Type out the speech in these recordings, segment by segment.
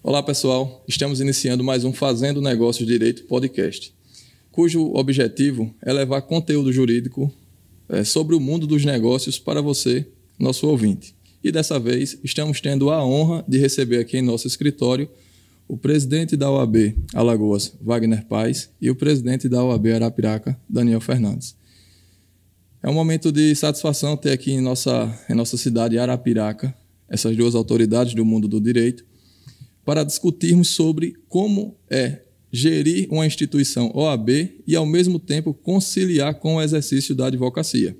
Olá pessoal, estamos iniciando mais um Fazendo Negócios Direito podcast, cujo objetivo é levar conteúdo jurídico sobre o mundo dos negócios para você, nosso ouvinte. E dessa vez estamos tendo a honra de receber aqui em nosso escritório o presidente da OAB Alagoas, Wagner Paz, e o presidente da OAB Arapiraca, Daniel Fernandes. É um momento de satisfação ter aqui em nossa cidade Arapiraca essas duas autoridades do mundo do direito para discutirmos sobre como é gerir uma instituição OAB e, ao mesmo tempo, conciliar com o exercício da advocacia.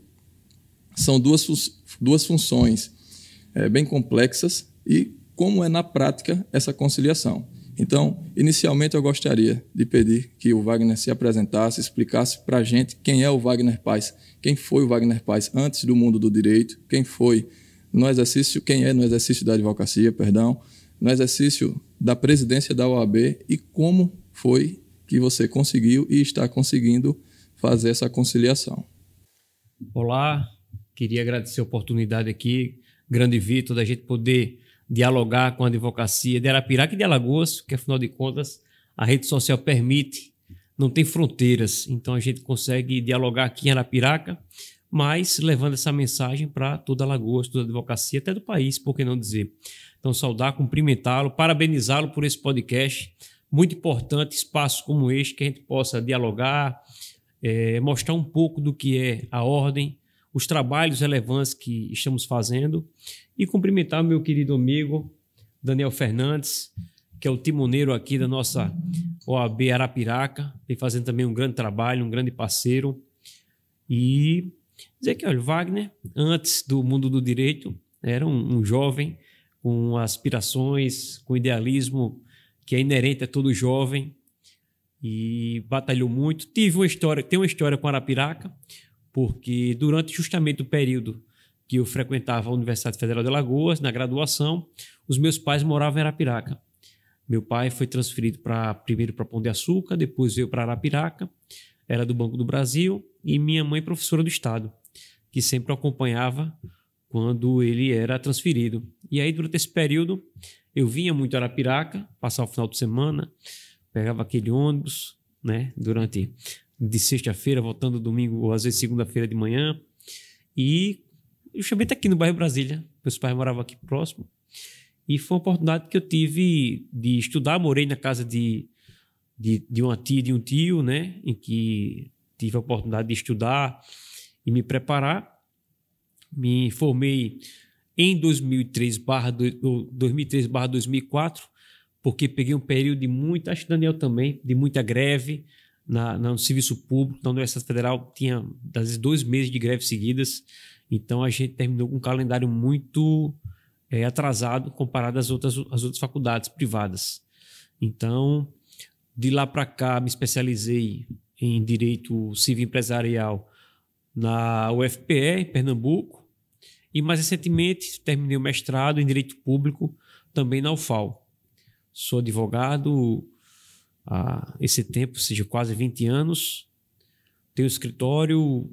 São duas funções bem complexas e como é na prática essa conciliação. Então, inicialmente eu gostaria de pedir que o Wagner se apresentasse, explicasse para a gente quem é o Wagner Paz, quem foi o Wagner Paz antes do mundo do direito, quem é no exercício da advocacia, no exercício da presidência da OAB e como foi que você conseguiu e está conseguindo fazer essa conciliação. Olá, queria agradecer a oportunidade aqui, grande Vitor, da gente poder dialogar com a advocacia de Arapiraca e de Alagoas, que afinal de contas a rede social permite, não tem fronteiras, então a gente consegue dialogar aqui em Arapiraca, mas levando essa mensagem para toda Alagoas, toda a advocacia, até do país, por que não dizer. Então, saudar, cumprimentá-lo, parabenizá-lo por esse podcast. Muito importante, espaços como este, que a gente possa dialogar, mostrar um pouco do que é a ordem, os trabalhos relevantes que estamos fazendo e cumprimentar o meu querido amigo Daniel Fernandes, que é o timoneiro aqui da nossa OAB Arapiraca, vem fazendo também um grande trabalho, um grande parceiro. E dizer que, olha, Wagner, antes do mundo do direito, era um jovem com aspirações, com idealismo que é inerente a todo jovem e batalhou muito. Tem uma história com Arapiraca, porque durante justamente o período que eu frequentava a Universidade Federal de Alagoas, na graduação, os meus pais moravam em Arapiraca. Meu pai foi transferido primeiro para Pão de Açúcar, depois veio para Arapiraca, era do Banco do Brasil, e minha mãe professora do Estado, que sempre o acompanhava quando ele era transferido. E aí, durante esse período, eu vinha muito a Arapiraca, passar o final de semana, pegava aquele ônibus, né, de sexta-feira, voltando domingo, ou às vezes segunda-feira de manhã, e eu chamei até aqui no bairro Brasília, meus pais moravam aqui próximo, e foi uma oportunidade que eu tive de estudar, morei na casa de uma tia e de um tio, né, em que tive a oportunidade de estudar e me preparar. Me formei em 2003/2004, porque peguei um período de muita, acho que Daniel também, de muita greve no serviço público. Na Universidade Federal tinha, às vezes, 2 meses de greve seguidas, então a gente terminou com um calendário muito atrasado comparado às outras faculdades privadas. Então, de lá para cá, me especializei em Direito Civil Empresarial na UFPE, em Pernambuco, e mais recentemente terminei o mestrado em Direito Público também na UFAL. Sou advogado há esse tempo, ou seja, quase 20 anos. Tenho escritório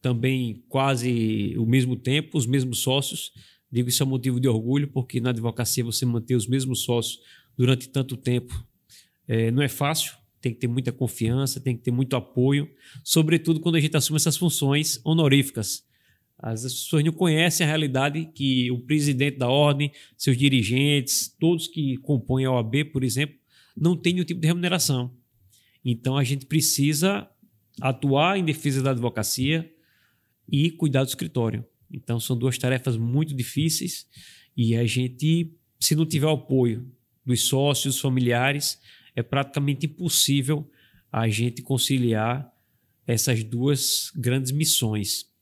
também quase o mesmo tempo, os mesmos sócios. Digo isso é motivo de orgulho, porque na advocacia você manter os mesmos sócios durante tanto tempo não é fácil. Tem que ter muita confiança, tem que ter muito apoio, sobretudo quando a gente assume essas funções honoríficas. As pessoas não conhecem a realidade que o presidente da ordem, seus dirigentes, todos que compõem a OAB, por exemplo, não têm nenhum tipo de remuneração. Então, a gente precisa atuar em defesa da advocacia e cuidar do escritório. Então, são 2 tarefas muito difíceis e a gente, se não tiver o apoio dos sócios, familiares, é praticamente impossível a gente conciliar essas 2 grandes missões.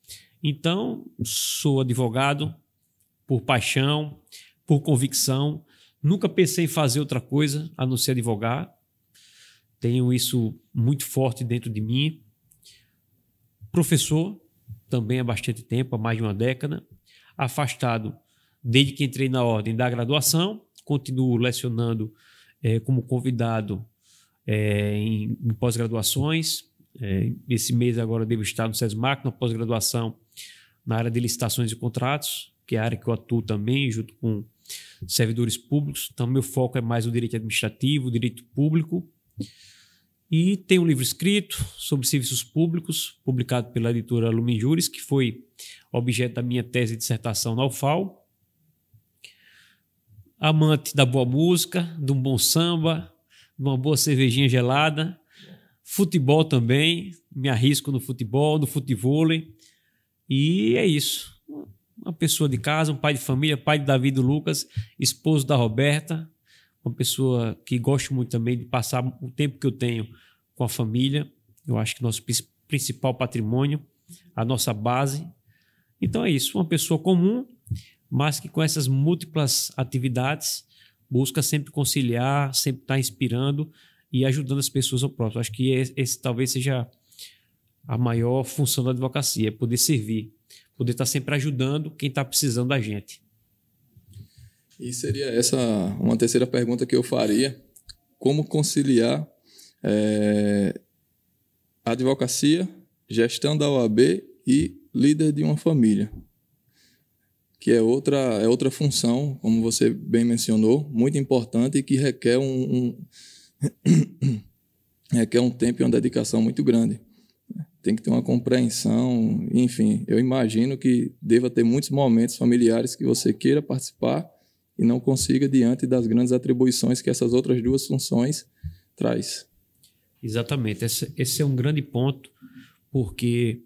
Então, sou advogado por paixão, por convicção. Nunca pensei em fazer outra coisa a não ser advogar. Tenho isso muito forte dentro de mim. Professor, também há bastante tempo, há mais de uma década. Afastado desde que entrei na ordem da graduação. Continuo lecionando como convidado em pós-graduações. Esse mês agora devo estar no SESMAC, na pós-graduação na área de licitações e contratos, que é a área que eu atuo também, junto com servidores públicos. Então, meu foco é mais o direito administrativo, o direito público. E tem um livro escrito sobre serviços públicos, publicado pela editora Lumen Juris, que foi objeto da minha tese de dissertação na UFAL. Amante da boa música, de um bom samba, de uma boa cervejinha gelada. Futebol também, me arrisco no futebol, no futevôlei. E é isso. Uma pessoa de casa, um pai de família, pai de Davi e do Lucas, esposo da Roberta, uma pessoa que gosto muito também de passar o tempo que eu tenho com a família. Eu acho que nosso principal patrimônio, a nossa base. Então é isso, uma pessoa comum, mas que com essas múltiplas atividades busca sempre conciliar, sempre estar inspirando e ajudando as pessoas ao próximo. Acho que esse talvez seja a maior função da advocacia, é poder servir, poder estar sempre ajudando quem está precisando da gente. E seria essa uma terceira pergunta que eu faria. Como conciliar a advocacia, gestão da OAB e líder de uma família? Que é outra função, como você bem mencionou, muito importante e que requer requer um tempo e uma dedicação muito grande. Tem que ter uma compreensão, enfim, eu imagino que deva ter muitos momentos familiares que você queira participar e não consiga diante das grandes atribuições que essas outras duas funções traz. Exatamente, esse é um grande ponto, porque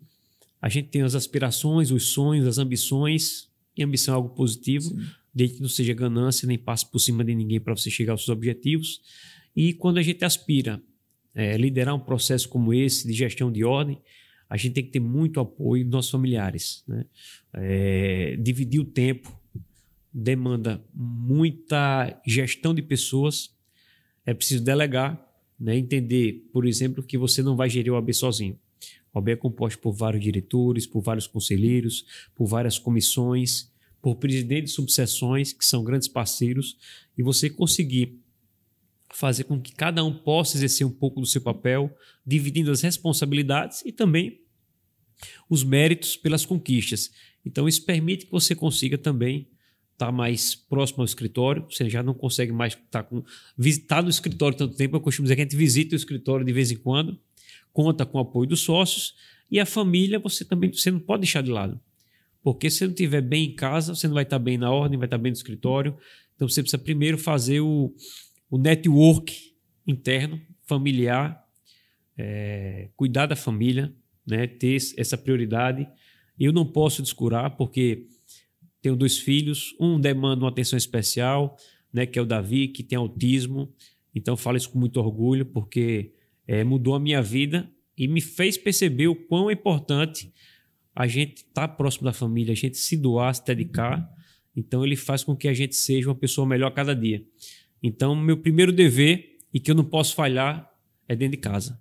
a gente tem as aspirações, os sonhos, as ambições, e ambição é algo positivo, sim, desde que não seja ganância, nem passe por cima de ninguém para você chegar aos seus objetivos. E quando a gente aspira liderar um processo como esse, de gestão de ordem, a gente tem que ter muito apoio dos nossos familiares, né? Dividir o tempo demanda muita gestão de pessoas, é preciso delegar, né? Entender, por exemplo, que você não vai gerir o OAB sozinho. O OAB é composto por vários diretores, por vários conselheiros, por várias comissões, por presidentes de subseções, que são grandes parceiros, e você conseguir fazer com que cada um possa exercer um pouco do seu papel, dividindo as responsabilidades e também os méritos pelas conquistas. Então, isso permite que você consiga também estar mais próximo ao escritório. Você já não consegue mais visitar no escritório tanto tempo. Eu costumo dizer que a gente visita o escritório de vez em quando, conta com o apoio dos sócios, e a família você não pode deixar de lado. Porque se você não estiver bem em casa, você não vai estar bem na ordem, vai estar bem no escritório. Então, você precisa primeiro fazer o network interno, familiar, cuidar da família, né, ter essa prioridade. Eu não posso descurar, porque tenho 2 filhos, um demanda uma atenção especial, né, que é o Davi, que tem autismo. Então, falo isso com muito orgulho, porque mudou a minha vida e me fez perceber o quão é importante a gente estar próximo da família, a gente se doar, se dedicar. Então, ele faz com que a gente seja uma pessoa melhor a cada dia. Então, meu primeiro dever, e que eu não posso falhar, é dentro de casa.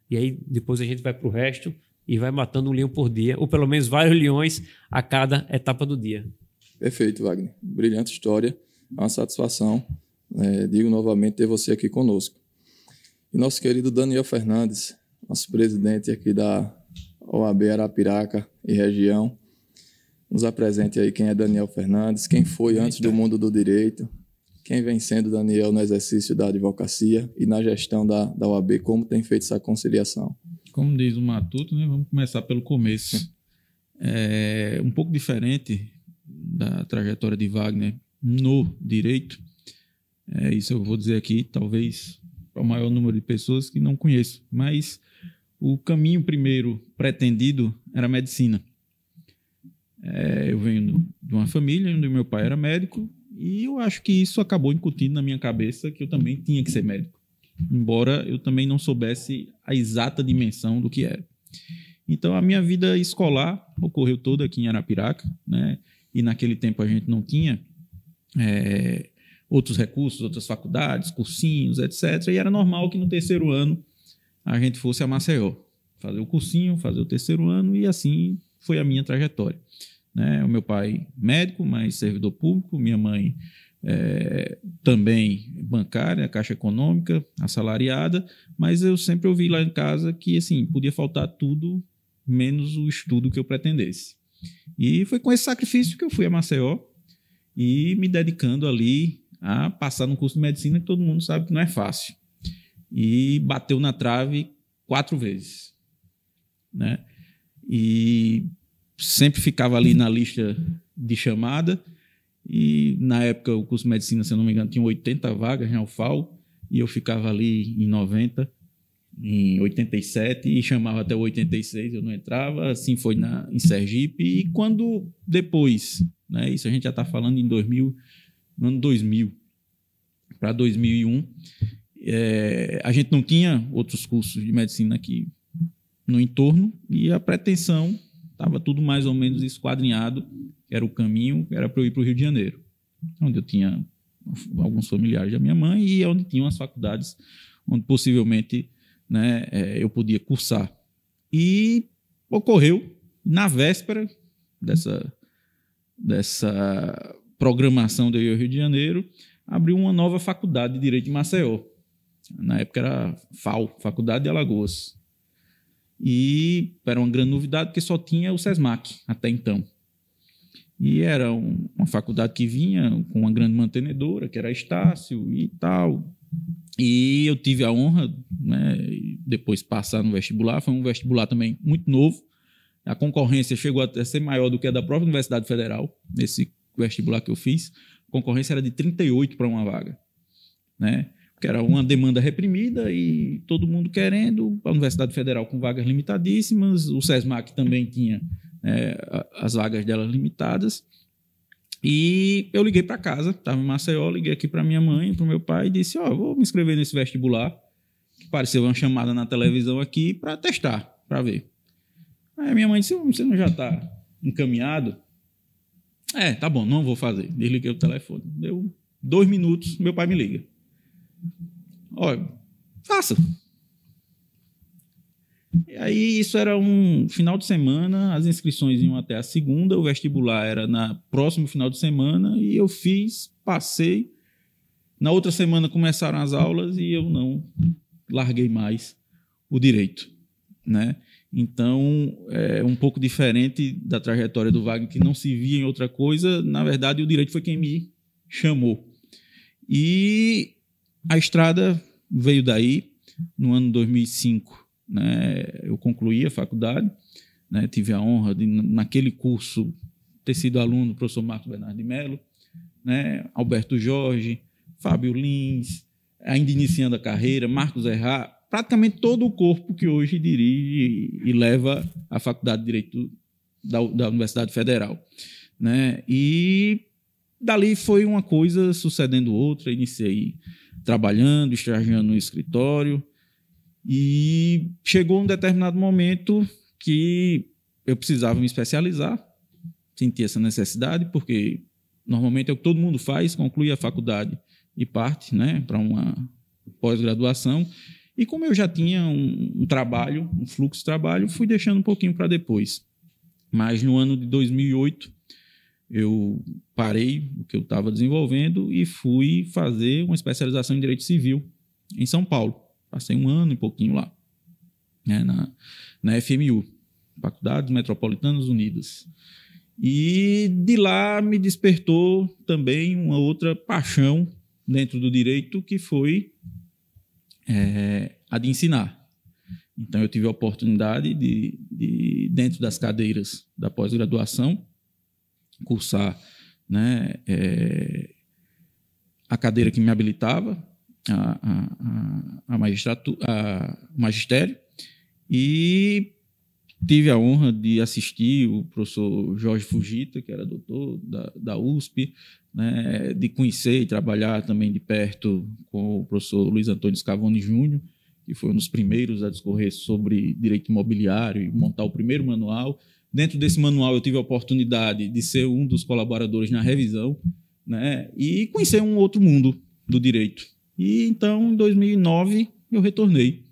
E aí, depois a gente vai para o resto e vai matando um leão por dia, ou pelo menos vários leões a cada etapa do dia. Perfeito, Wagner. Brilhante história. É uma satisfação, digo novamente, ter você aqui conosco. E nosso querido Daniel Fernandes, nosso presidente aqui da OAB Arapiraca e região, nos apresente aí quem é Daniel Fernandes, quem foi antes do mundo do direito, quem vem sendo Daniel no exercício da advocacia e na gestão da OAB, como tem feito essa conciliação. Como diz o Matuto, né? Vamos começar pelo começo. É um pouco diferente da trajetória de Wagner no direito. Isso eu vou dizer aqui, talvez para o maior número de pessoas que não conheço, mas o caminho primeiro pretendido era a medicina. Eu venho de uma família onde meu pai era médico, e eu acho que isso acabou incutindo na minha cabeça que eu também tinha que ser médico, embora eu também não soubesse a exata dimensão do que era. Então, a minha vida escolar ocorreu toda aqui em Arapiraca, né? E naquele tempo a gente não tinha outros recursos, outras faculdades, cursinhos, etc. E era normal que no terceiro ano a gente fosse a Maceió, fazer o cursinho, fazer o terceiro ano, e assim foi a minha trajetória. O meu pai médico, mas servidor público, minha mãe também bancária, Caixa Econômica, assalariada, mas eu sempre ouvi lá em casa que assim, podia faltar tudo menos o estudo que eu pretendesse. E foi com esse sacrifício que eu fui a Maceió e me dedicando ali a passar no curso de medicina, que todo mundo sabe que não é fácil. E bateu na trave 4 vezes, né? E sempre ficava ali na lista de chamada, e na época o curso de medicina, se eu não me engano, tinha 80 vagas na UFAL, e eu ficava ali em 90, em 87, e chamava até o 86, eu não entrava. Assim foi em Sergipe. E quando depois, né, isso a gente já está falando em 2000, no ano 2000 para 2001, a gente não tinha outros cursos de medicina aqui no entorno, e a pretensão estava tudo mais ou menos esquadrinhado, que era o caminho, era para eu ir para o Rio de Janeiro, onde eu tinha alguns familiares da minha mãe e onde tinham as faculdades onde possivelmente, né, eu podia cursar. E ocorreu, na véspera dessa programação de eu ir ao Rio de Janeiro, abriu uma nova faculdade de Direito em Maceió. Na época era FAO, Faculdade de Alagoas. E era uma grande novidade, porque só tinha o SESMAC até então. E era uma faculdade que vinha com uma grande mantenedora, que era a Estácio e tal. E eu tive a honra, né, depois passar no vestibular. Foi um vestibular também muito novo. A concorrência chegou a ser maior do que a da própria Universidade Federal, nesse vestibular que eu fiz. A concorrência era de 38 para uma vaga, né? Porque era uma demanda reprimida e todo mundo querendo. A Universidade Federal com vagas limitadíssimas. O SESMAC também tinha as vagas delas limitadas. E eu liguei para casa, estava em Maceió, liguei aqui para minha mãe, para o meu pai, e disse: vou me inscrever nesse vestibular, que pareceu uma chamada na televisão aqui, para testar, para ver. Aí minha mãe disse: você não já está encaminhado? Tá bom, não vou fazer. Desliguei o telefone. Deu 2 minutos, meu pai me liga: olha, faça. E aí isso era um final de semana, as inscrições iam até a segunda, o vestibular era no próximo final de semana, e eu fiz, passei. Na outra semana começaram as aulas e eu não larguei mais o direito, né? Então, é um pouco diferente da trajetória do Wagner, que não se via em outra coisa. Na verdade, o direito foi quem me chamou. E a estrada veio daí. No ano 2005, né, eu concluí a faculdade, né, tive a honra de, naquele curso, ter sido aluno do professor Marcos Bernardo de Mello, né, Alberto Jorge, Fábio Lins, ainda iniciando a carreira, Marcos Errá, praticamente todo o corpo que hoje dirige e leva a Faculdade de Direito da Universidade Federal, né? E dali foi uma coisa sucedendo outra. Iniciei trabalhando, estagiando no escritório, e chegou um determinado momento que eu precisava me especializar, senti essa necessidade, porque normalmente é o que todo mundo faz, conclui a faculdade e parte, né, para uma pós-graduação. E como eu já tinha um trabalho, um fluxo de trabalho, fui deixando um pouquinho para depois. Mas no ano de 2008, eu parei o que eu estava desenvolvendo e fui fazer uma especialização em Direito Civil em São Paulo. Passei 1 ano e pouquinho lá, né, na FMU, Faculdades Metropolitanas Unidas. E de lá me despertou também uma outra paixão dentro do direito, que foi a de ensinar. Então, eu tive a oportunidade de dentro das cadeiras da pós-graduação, cursar, né, a cadeira que me habilitava, a magistério, e tive a honra de assistir o professor Jorge Fujita, que era doutor da USP, né, de conhecer e trabalhar também de perto com o professor Luiz Antônio Scavone Júnior, que foi um dos primeiros a discorrer sobre direito imobiliário e montar o primeiro manual. Dentro desse manual eu tive a oportunidade de ser um dos colaboradores na revisão, né, e conhecer um outro mundo do direito. E então, em 2009, eu retornei,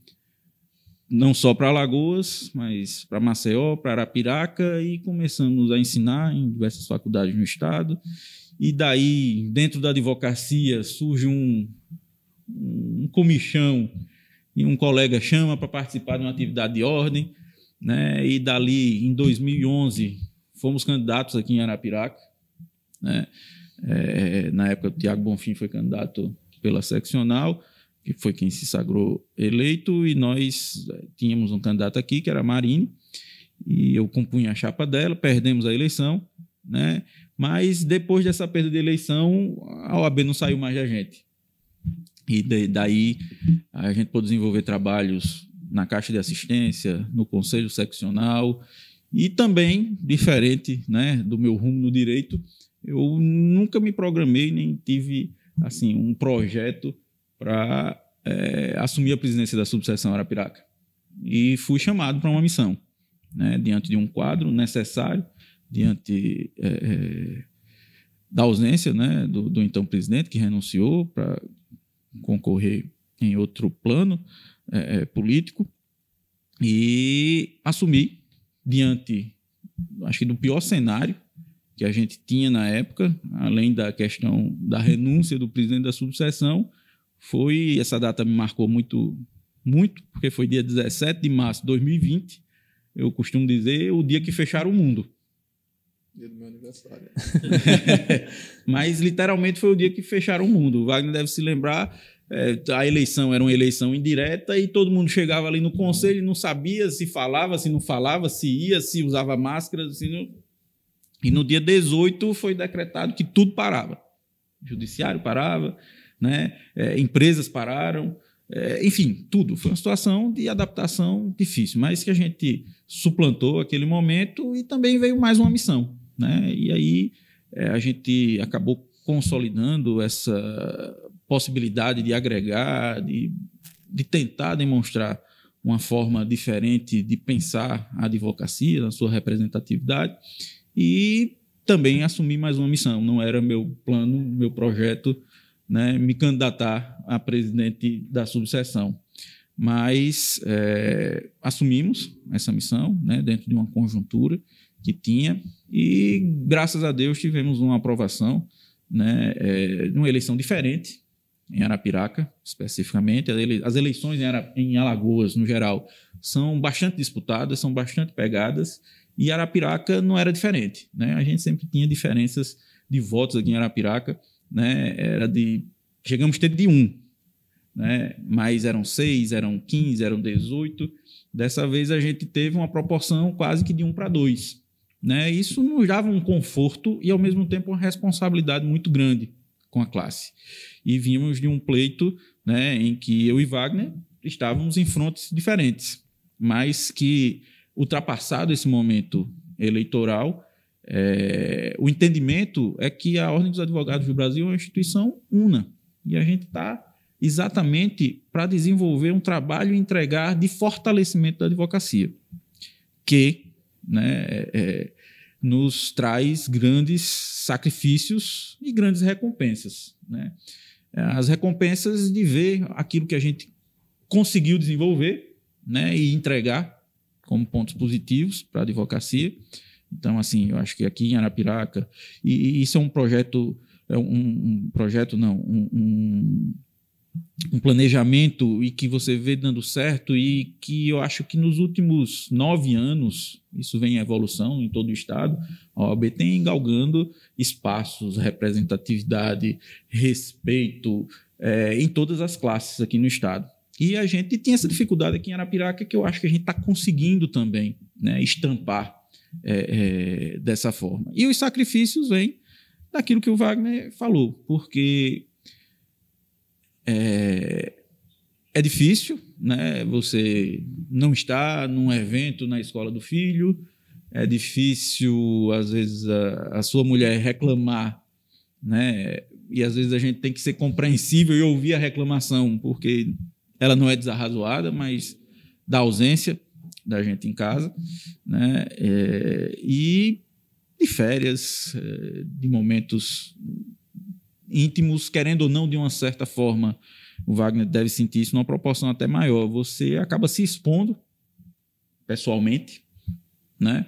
não só para Alagoas, mas para Maceió, para Arapiraca, e começamos a ensinar em diversas faculdades no estado. E daí, dentro da advocacia, surge um comichão, e um colega chama para participar de uma atividade de ordem, né? E dali, em 2011, fomos candidatos aqui em Arapiraca, né? Na época, o Tiago Bonfim foi candidato pela seccional, que foi quem se sagrou eleito, e nós tínhamos um candidato aqui, que era a Marine, e eu compunha a chapa dela, perdemos a eleição, né? Mas depois dessa perda de eleição, a OAB não saiu mais da gente. E daí a gente pôde desenvolver trabalhos na Caixa de Assistência, no Conselho Seccional, e também, diferente, né, do meu rumo no direito, eu nunca me programei, nem tive assim, um projeto para assumir a presidência da subseção Arapiraca. E fui chamado para uma missão, né, diante de um quadro necessário, diante da ausência, né, do então presidente, que renunciou para concorrer em outro plano político, e assumi diante, acho que do pior cenário que a gente tinha na época, além da questão da renúncia do presidente da subseção. Essa data me marcou muito, muito, porque foi dia 17 de março de 2020, eu costumo dizer, o dia que fecharam o mundo. Dia do meu aniversário. Mas literalmente foi o dia que fecharam o mundo. O Wagner deve se lembrar, a eleição era uma eleição indireta e todo mundo chegava ali no conselho e não sabia se falava, se não falava, se ia, se usava máscara, se não... E no dia 18 foi decretado que tudo parava. O judiciário parava, né? Empresas pararam, enfim, tudo. Foi uma situação de adaptação difícil, mas que a gente suplantou aquele momento e também veio mais uma missão, né? E aí a gente acabou consolidando essa possibilidade de agregar, de tentar demonstrar uma forma diferente de pensar a advocacia, na sua representatividade, e também assumir mais uma missão. Não era meu plano, meu projeto, né, me candidatar a presidente da subseção. Mas assumimos essa missão, né, dentro de uma conjuntura que tinha, e graças a Deus tivemos uma aprovação, né, de uma eleição diferente em Arapiraca, especificamente. As eleições em Alagoas, no geral, são bastante disputadas, são bastante pegadas, e Arapiraca não era diferente, né? A gente sempre tinha diferenças de votos aqui em Arapiraca, né? Chegamos a ter de 1, né? Mas eram 6, eram 15, eram 18. Dessa vez a gente teve uma proporção quase que de 1 para 2, né? Isso nos dava um conforto e, ao mesmo tempo, uma responsabilidade muito grande com a classe. E vimos de um pleito, né, em que eu e Wagner estávamos em frontes diferentes, mas que, ultrapassado esse momento eleitoral, o entendimento é que a Ordem dos Advogados do Brasil é uma instituição una, e a gente está exatamente para desenvolver um trabalho e entregar de fortalecimento da advocacia, que, né, nos traz grandes sacrifícios e grandes recompensas, né? As recompensas de ver aquilo que a gente conseguiu desenvolver, né, e entregar como pontos positivos para a advocacia. Então, assim, eu acho que aqui em Arapiraca, e isso é um projeto, um planejamento, e que você vê dando certo, e que eu acho que nos últimos 9 anos, isso vem em evolução em todo o estado, a OAB tem galgando espaços, representatividade, respeito em todas as classes aqui no estado. E a gente tem essa dificuldade aqui em Arapiraca, que eu acho que a gente está conseguindo também, né, estampar dessa forma. E os sacrifícios vêm daquilo que o Wagner falou, porque é difícil, né, você não estar num evento na escola do filho, é difícil, às vezes, a sua mulher reclamar, né, e às vezes a gente tem que ser compreensível e ouvir a reclamação, porque ela não é desarrazoada, mas da ausência da gente em casa, né, e de férias, de momentos íntimos, querendo ou não, de uma certa forma, o Wagner deve sentir isso numa proporção até maior. Você acaba se expondo pessoalmente, né?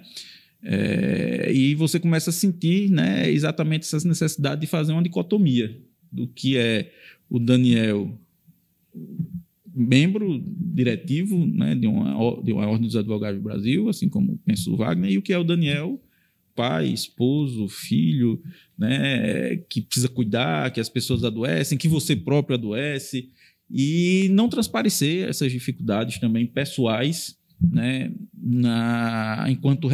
E você começa a sentir, né, exatamente essas necessidades de fazer uma dicotomia do que é o Daniel, membro diretivo, né, de uma Ordem dos Advogados do Brasil, assim como pensa o Wagner, e o que é o Daniel, pai, esposo, filho, né, que precisa cuidar, que as pessoas adoecem, que você próprio adoece, e não transparecer essas dificuldades também pessoais, né, enquanto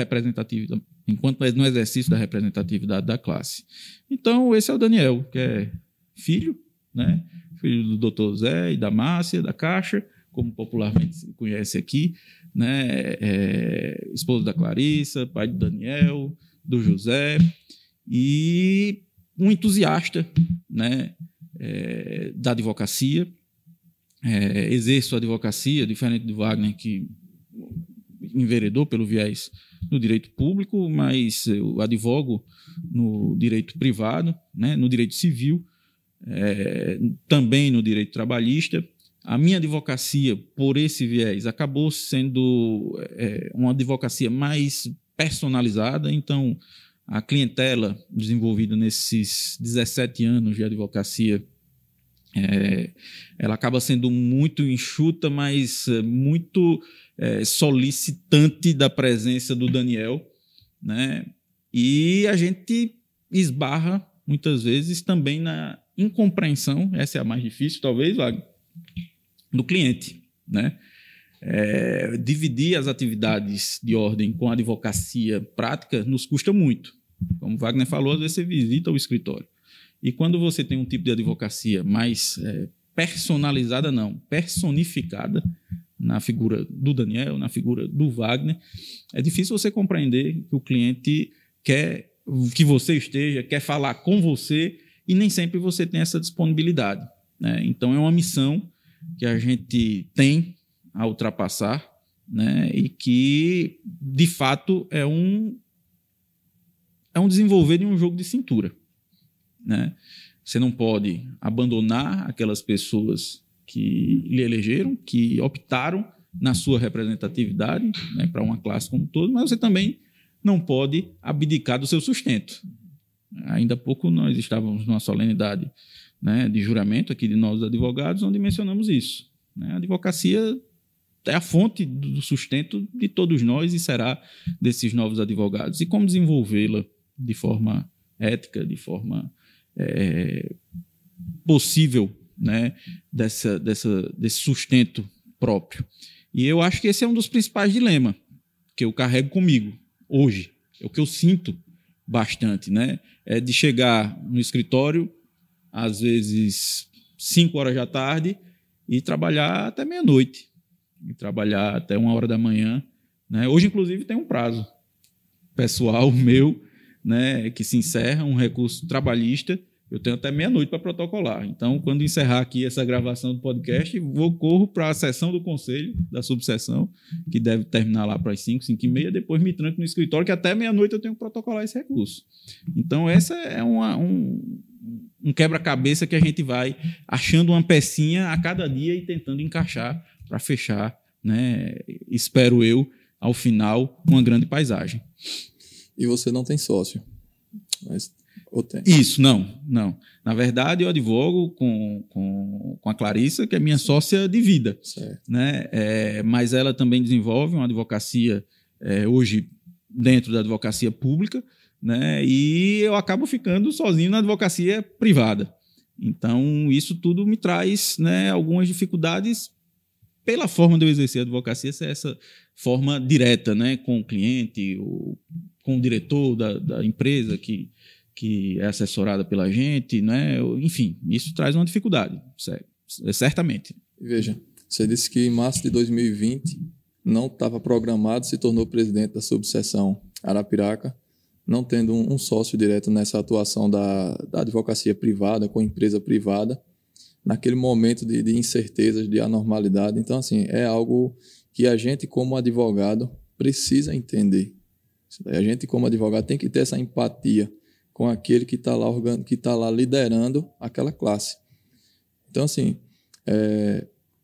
no exercício da representatividade da classe. Então, esse é o Daniel, que é filho, né, filho do Dr. Zé e da Márcia, da Caixa, como popularmente se conhece aqui, né, esposo da Clarissa, pai do Daniel, do José, e um entusiasta, né, da advocacia. Exerço a advocacia, diferente do Wagner, que enveredou pelo viés do direito público, mas eu advogo no direito privado, né, no direito civil, também no direito trabalhista. A minha advocacia, por esse viés, acabou sendo uma advocacia mais personalizada. Então, a clientela desenvolvida nesses 17 anos de advocacia, ela acaba sendo muito enxuta, mas muito solicitante da presença do Daniel, né? E a gente esbarra, muitas vezes, também na incompreensão, essa é a mais difícil, talvez, Wagner, do cliente, né? Dividir as atividades de ordem com a advocacia prática nos custa muito. Como o Wagner falou, às vezes você visita o escritório. E quando você tem um tipo de advocacia mais personalizada, não, personificada, na figura do Daniel, na figura do Wagner, é difícil você compreender que o cliente quer que você esteja, quer falar com você, e nem sempre você tem essa disponibilidade, né? Então, é uma missão que a gente tem a ultrapassar, né? E que, de fato, é um desenvolver de um jogo de cintura, né? Você não pode abandonar aquelas pessoas que lhe elegeram, que optaram na sua representatividade, né, para uma classe como um todo, mas você também não pode abdicar do seu sustento. Ainda há pouco nós estávamos numa solenidade, né, de juramento aqui de nós advogados, onde mencionamos isso, né? A advocacia é a fonte do sustento de todos nós e será desses novos advogados. E como desenvolvê-la de forma ética, de forma possível, né, desse sustento próprio. E eu acho que esse é um dos principais dilemas que eu carrego comigo hoje. É o que eu sinto bastante, né? É de chegar no escritório, às vezes 5 horas da tarde, e trabalhar até meia-noite, e trabalhar até 1 hora da manhã, né? Hoje, inclusive, tem um prazo pessoal meu, né, que se encerra, um recurso trabalhista. Eu tenho até meia-noite para protocolar. Então, quando encerrar aqui essa gravação do podcast, corro para a sessão do conselho, da subseção, que deve terminar lá para as 5, 5h30, depois me tranco no escritório, que até meia-noite eu tenho que protocolar esse recurso. Então, essa é um quebra-cabeça que a gente vai achando uma pecinha a cada dia e tentando encaixar para fechar, né, espero eu, ao final, uma grande paisagem. E você não tem sócio, mas... Ou tem? Isso, não. Na verdade, eu advogo com a Clarissa, que é minha sócia de vida. Certo. Né? Mas ela também desenvolve uma advocacia, hoje, dentro da advocacia pública, né? E eu acabo ficando sozinho na advocacia privada. Então, isso tudo me traz, né, algumas dificuldades pela forma de eu exercer a advocacia, ser essa forma direta, né, com o cliente, com o diretor da empresa que é assessorada pela gente, né? Enfim, isso traz uma dificuldade, certamente. Veja, você disse que em março de 2020 não estava programado, se tornou presidente da subseção Arapiraca, não tendo um sócio direto nessa atuação da advocacia privada, com empresa privada, naquele momento de incertezas, de anormalidade. Então, assim, é algo que a gente, como advogado, precisa entender. A gente, como advogado, tem que ter essa empatia com aquele que está lá liderando aquela classe. Então, assim,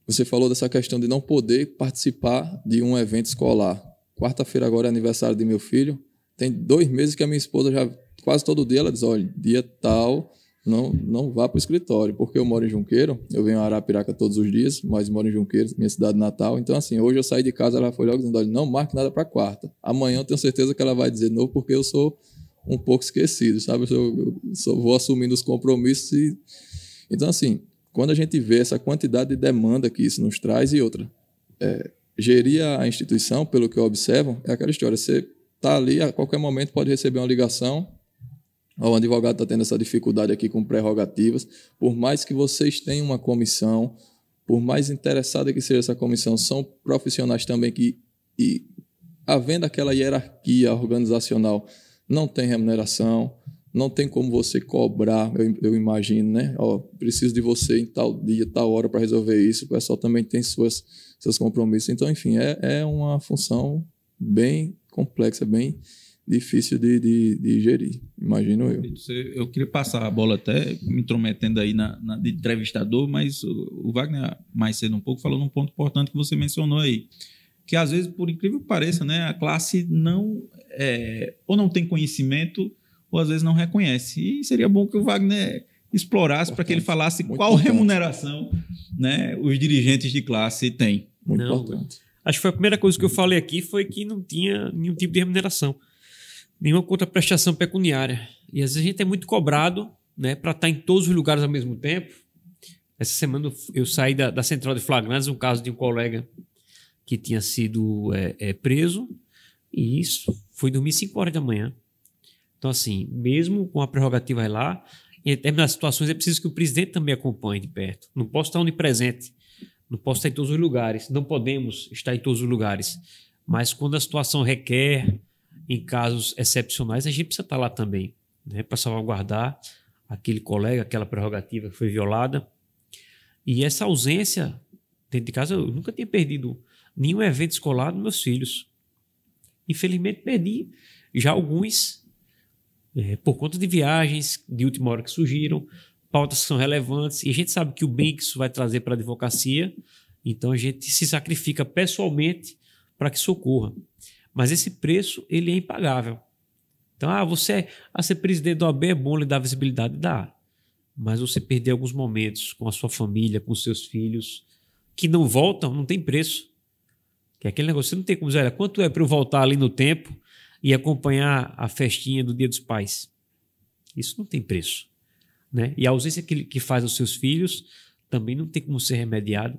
você falou dessa questão de não poder participar de um evento escolar. Quarta-feira agora é aniversário de meu filho. Tem 2 meses que a minha esposa já, quase todo dia, ela diz, olha, dia tal, não vá para o escritório, porque eu moro em Junqueiro, eu venho a Arapiraca todos os dias, mas moro em Junqueiro, minha cidade natal. Então, assim, hoje eu saí de casa, ela foi logo dizendo, olha, não marque nada para quarta. Amanhã eu tenho certeza que ela vai dizer não, porque eu sou um pouco esquecido, sabe? Eu só vou assumindo os compromissos. Então, assim, quando a gente vê essa quantidade de demanda que isso nos traz e outra, gerir a instituição, pelo que eu observo, é aquela história, você está ali, a qualquer momento pode receber uma ligação, o advogado está tendo essa dificuldade aqui com prerrogativas, por mais que vocês tenham uma comissão, por mais interessada que seja essa comissão, são profissionais também que, havendo aquela hierarquia organizacional, não tem remuneração, não tem como você cobrar, eu imagino, né? Preciso de você em tal dia, tal hora para resolver isso, o pessoal também tem seus compromissos. Então, enfim, é uma função bem complexa, bem difícil de gerir, imagino eu. Eu queria passar a bola até me intrometendo aí de entrevistador, mas o Wagner, mais cedo um pouco, falou num ponto importante que você mencionou aí, que às vezes, por incrível que pareça, né, a classe ou não tem conhecimento ou às vezes não reconhece. E seria bom que o Wagner explorasse para que ele falasse qual remuneração, né, os dirigentes de classe têm. Muito importante. Acho que foi a primeira coisa que eu falei aqui, foi que não tinha nenhum tipo de remuneração. Nenhuma contraprestação pecuniária. E às vezes a gente é muito cobrado, né, para estar em todos os lugares ao mesmo tempo. Essa semana eu saí da central de flagrantes, um caso de um colega que tinha sido preso, e isso foi dormir 5 horas da manhã. Então, assim, mesmo com a prerrogativa lá, em determinadas situações é preciso que o presidente também acompanhe de perto. Não posso estar onipresente, não posso estar em todos os lugares, não podemos estar em todos os lugares. Mas quando a situação requer, em casos excepcionais, a gente precisa estar lá também, né, para salvaguardar aquele colega, aquela prerrogativa que foi violada. E essa ausência dentro de casa, eu nunca tinha perdido nenhum evento escolar dos meus filhos. Infelizmente, perdi já alguns por conta de viagens de última hora que surgiram, pautas que são relevantes, e a gente sabe que o bem que isso vai trazer para a advocacia, então a gente se sacrifica pessoalmente para que isso ocorra. Mas esse preço, ele é impagável. Então, você ser presidente da OAB é bom, lhe dar visibilidade? Dá. Mas você perder alguns momentos com a sua família, com os seus filhos, que não voltam, não tem preço. Que é aquele negócio, você não tem como dizer, olha, quanto é para eu voltar ali no tempo e acompanhar a festinha do Dia dos Pais? Isso não tem preço, né? E a ausência que faz aos seus filhos também não tem como ser remediado.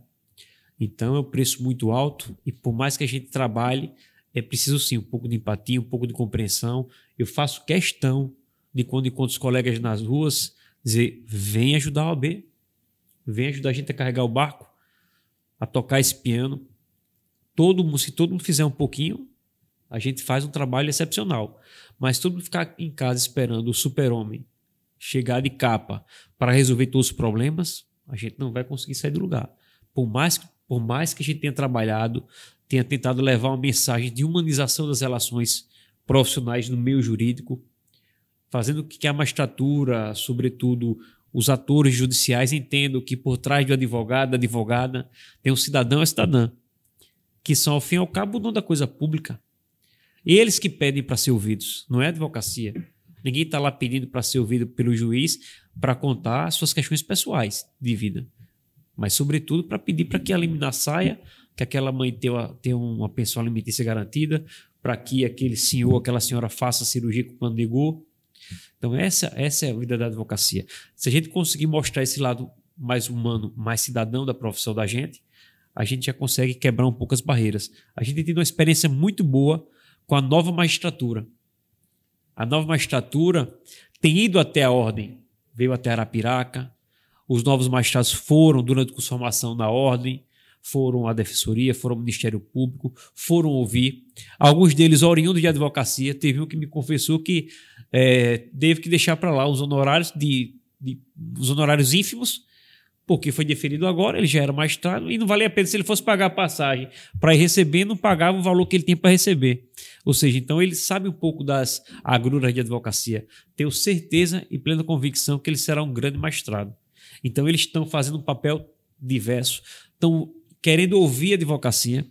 Então, é um preço muito alto e por mais que a gente trabalhe, é preciso sim um pouco de empatia, um pouco de compreensão. Eu faço questão de quando encontro os colegas nas ruas, dizer, vem ajudar a OAB, vem ajudar a gente a carregar o barco, a tocar esse piano. Se todo mundo fizer um pouquinho, a gente faz um trabalho excepcional. Mas todo mundo ficar em casa esperando o super-homem chegar de capa para resolver todos os problemas, a gente não vai conseguir sair do lugar. Por mais que a gente tenha trabalhado, tenha tentado levar uma mensagem de humanização das relações profissionais no meio jurídico, fazendo com que a magistratura, sobretudo os atores judiciais, entendam que por trás do advogado, da advogada, tem um cidadão e uma cidadã, que são, ao fim e ao cabo, o dono da coisa pública. Eles que pedem para ser ouvidos, não é a advocacia. Ninguém está lá pedindo para ser ouvido pelo juiz para contar suas questões pessoais de vida, mas, sobretudo, para pedir para que a liminar saia, que aquela mãe tenha uma pensão alimentícia garantida, para que aquele senhor, aquela senhora faça a cirurgia que o plano negou. Então, essa é a vida da advocacia. Se a gente conseguir mostrar esse lado mais humano, mais cidadão da profissão da gente, a gente já consegue quebrar um pouco as barreiras. A gente tem tido uma experiência muito boa com a nova magistratura. A nova magistratura tem ido até a ordem, veio até Arapiraca, os novos magistrados foram, durante a transformação na ordem, foram à Defensoria, foram ao Ministério Público, foram ouvir. Alguns deles oriundos de advocacia. Teve um que me confessou que teve que deixar para lá os honorários, os honorários ínfimos, porque foi deferido agora, ele já era magistrado, e não valia a pena se ele fosse pagar a passagem para ir receber, não pagava o valor que ele tinha para receber. Ou seja, então ele sabe um pouco das agruras de advocacia. Tenho certeza e plena convicção que ele será um grande magistrado. Então eles estão fazendo um papel diverso, estão querendo ouvir a advocacia.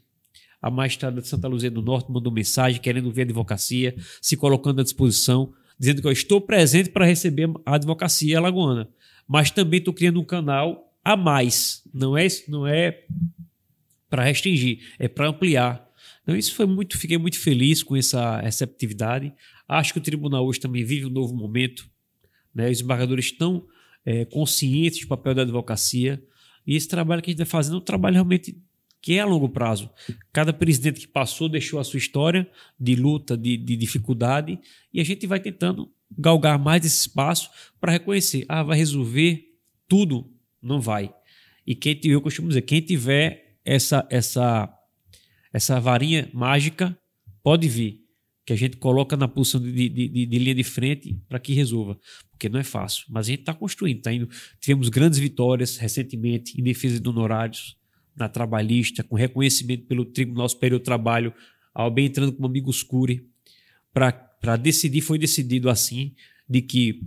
A magistrada de Santa Luzia do Norte mandou mensagem querendo ouvir a advocacia, se colocando à disposição. dizendo que eu estou presente para receber a advocacia alagoana, mas também estou criando um canal a mais. Não é para restringir, é para ampliar. Então, isso fiquei muito feliz com essa receptividade. Acho que o tribunal hoje também vive um novo momento, né? Os embargadores estão conscientes do papel da advocacia, e esse trabalho que a gente está fazendo é um trabalho realmente que é a longo prazo. Cada presidente que passou deixou a sua história de luta, de dificuldade, e a gente vai tentando galgar mais esse espaço para reconhecer. Vai resolver tudo? Não vai. E eu costumo dizer, quem tiver essa varinha mágica, pode vir, que a gente coloca na posição de linha de frente para que resolva, porque não é fácil, mas a gente está construindo, tivemos grandes vitórias recentemente em defesa de honorários, na trabalhista, com reconhecimento pelo Tribunal Superior do Trabalho, a OAB entrando como amicus curiae, para decidir, foi decidido assim, de que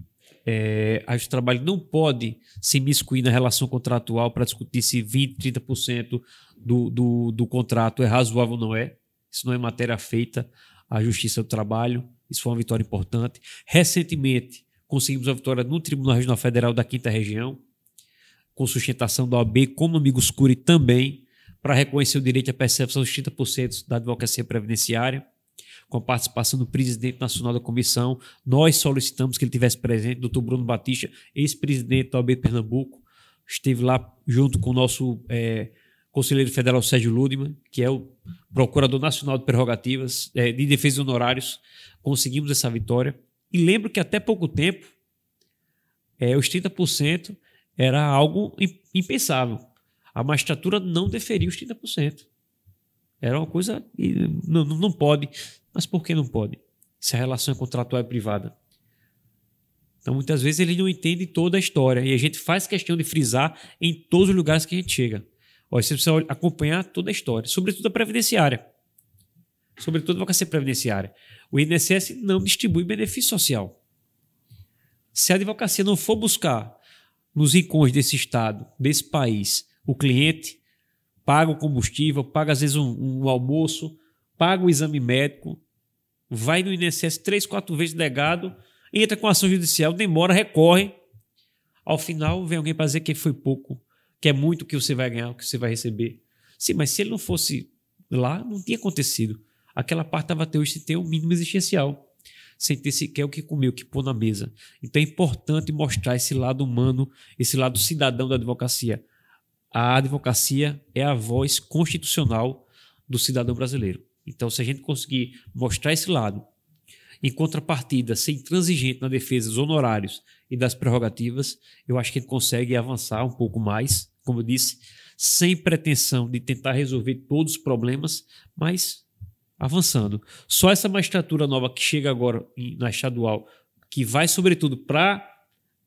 a Justiça do Trabalho não pode se imiscuir na relação contratual para discutir se 20%, 30% do contrato é razoável ou não é. Isso não é matéria feita à Justiça do Trabalho. Isso foi uma vitória importante. Recentemente, conseguimos a vitória no Tribunal Regional Federal da 5ª Região, com sustentação da OAB como amicus curiae também, para reconhecer o direito à percepção dos 30% da advocacia previdenciária, com a participação do presidente nacional da comissão. Nós solicitamos que ele tivesse presente, Dr. Bruno Batista, ex-presidente da OAB Pernambuco, esteve lá junto com o nosso conselheiro federal Sérgio Ludman, que é o procurador nacional de prerrogativas, de defesa de honorários. Conseguimos essa vitória. E lembro que até pouco tempo, os 30% era algo impensável. A magistratura não deferia os 30%. Era uma coisa que não pode. Mas por que não pode? Se a relação contratual é privada. Então, muitas vezes, ele não entende toda a história. E a gente faz questão de frisar em todos os lugares que a gente chega. Você precisa acompanhar toda a história, sobretudo a previdenciária. Sobretudo a advocacia previdenciária. O INSS não distribui benefício social. Se a advocacia não for buscar nos rincões desse estado, desse país, o cliente paga o combustível, paga às vezes um almoço, paga o exame médico, vai no INSS 3, 4 vezes negado, entra com ação judicial, demora, recorre. Ao final, vem alguém para dizer que foi pouco, que é muito o que você vai ganhar, o que você vai receber. Sim, mas se ele não fosse lá, não tinha acontecido. Aquela parte estava até hoje sem ter um mínimo existencial, sem ter sequer o que comer, o que pôr na mesa. Então é importante mostrar esse lado humano, esse lado cidadão da advocacia. A advocacia é a voz constitucional do cidadão brasileiro. Então, se a gente conseguir mostrar esse lado, em contrapartida, ser intransigente na defesa dos honorários e das prerrogativas, eu acho que a gente consegue avançar um pouco mais, como eu disse, sem pretensão de tentar resolver todos os problemas, mas avançando. Só essa magistratura nova que chega agora na estadual, que vai sobretudo para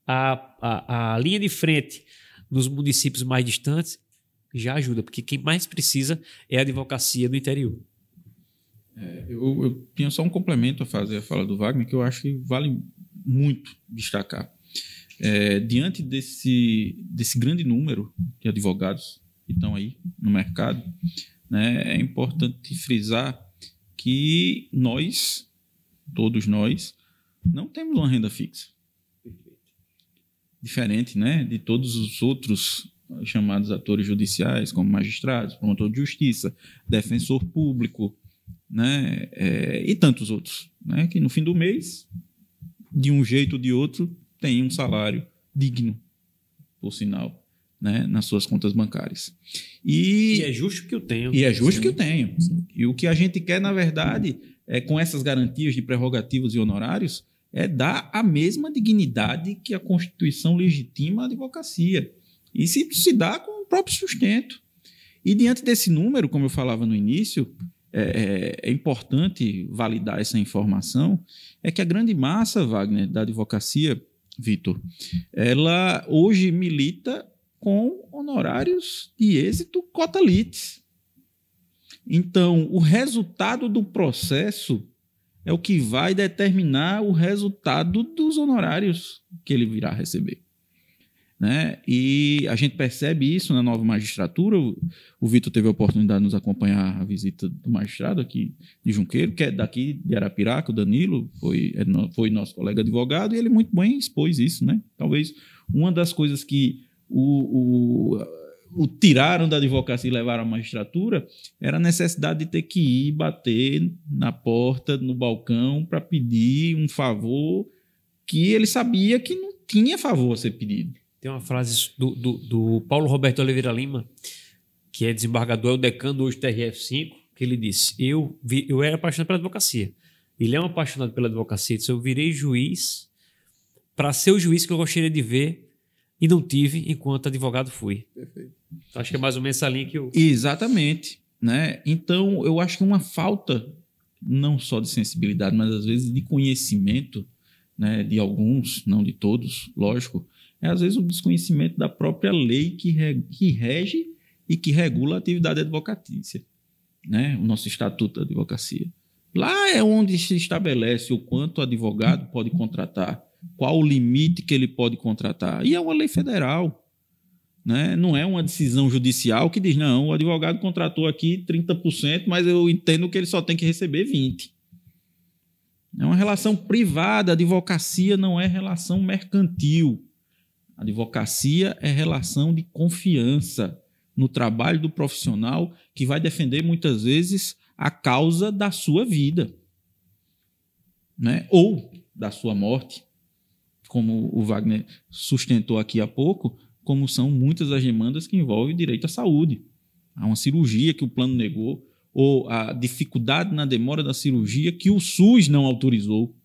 a linha de frente nos municípios mais distantes, já ajuda, porque quem mais precisa é a advocacia do interior. Eu tinha só um complemento a fazer a fala do Wagner, que eu acho que vale muito destacar. Diante desse grande número de advogados que estão aí no mercado, né, é importante frisar que todos nós, não temos uma renda fixa. Diferente, né, de todos os outros chamados atores judiciais, como magistrados, promotor de justiça, defensor público, né, e tantos outros, né, que no fim do mês, de um jeito ou de outro, tem um salário digno, por sinal, né, nas suas contas bancárias. E é justo que eu tenho. E é justo que eu tenho. E o que a gente quer, na verdade, com essas garantias de prerrogativas e honorários, é dar a mesma dignidade que a Constituição legitima à advocacia. E se dá com o próprio sustento. E diante desse número, como eu falava no início, é importante validar essa informação, é que a grande massa, Wagner, da advocacia, Vitor, ela hoje milita com honorários de êxito cota litis. Então, o resultado do processo é o que vai determinar o resultado dos honorários que ele virá receber. né? E a gente percebe isso na nova magistratura. O Vitor teve a oportunidade de nos acompanhar a visita do magistrado aqui de Junqueiro, que é daqui de Arapiraca, o Danilo, foi nosso colega advogado, e ele muito bem expôs isso, né? Talvez uma das coisas que o tiraram da advocacia e levaram à magistratura era a necessidade de ter que ir bater na porta, no balcão, para pedir um favor que ele sabia que não tinha favor a ser pedido. Tem uma frase do Paulo Roberto Oliveira Lima, que é desembargador, é o decano hoje do TRF5, que ele disse, eu era apaixonado pela advocacia. Ele é um apaixonado pela advocacia, disse, eu virei juiz para ser o juiz que eu gostaria de ver e não tive enquanto advogado fui. Perfeito. Acho que é mais ou menos essa linha que eu... Exatamente. Né? Então, eu acho que uma falta, não só de sensibilidade, mas às vezes de conhecimento, né, de alguns, não de todos, lógico, é às vezes o desconhecimento da própria lei que rege e que regula a atividade advocatícia, né? O nosso Estatuto da Advocacia. Lá é onde se estabelece o quanto o advogado pode contratar, qual o limite que ele pode contratar. E é uma lei federal, né? Não é uma decisão judicial que diz, não, o advogado contratou aqui 30%, mas eu entendo que ele só tem que receber 20%. É uma relação privada, a advocacia não é relação mercantil. A advocacia é relação de confiança no trabalho do profissional que vai defender muitas vezes a causa da sua vida, né? Ou da sua morte, como o Wagner sustentou aqui há pouco, como são muitas das demandas que envolvem direito à saúde. Há uma cirurgia que o plano negou, ou a dificuldade na demora da cirurgia que o SUS não autorizou,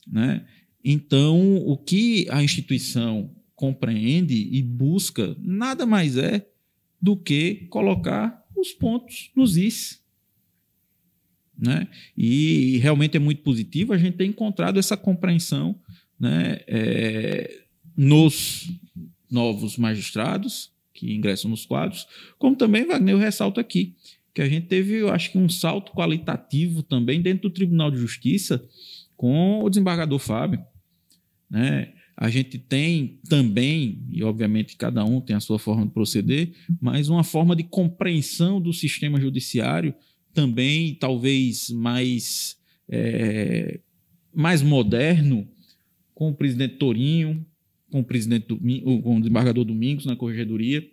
né? Então, o que a instituição compreende e busca nada mais é do que colocar os pontos nos is, né? E realmente é muito positivo a gente ter encontrado essa compreensão, né, nos novos magistrados que ingressam nos quadros, como também, Wagner, eu ressalto aqui, que a gente teve, eu acho que um salto qualitativo também dentro do Tribunal de Justiça com o desembargador Fábio, né? A gente tem também, e obviamente cada um tem a sua forma de proceder, mas uma forma de compreensão do sistema judiciário também talvez mais moderno, com o presidente Torinho, com o desembargador Domingos na Corregedoria.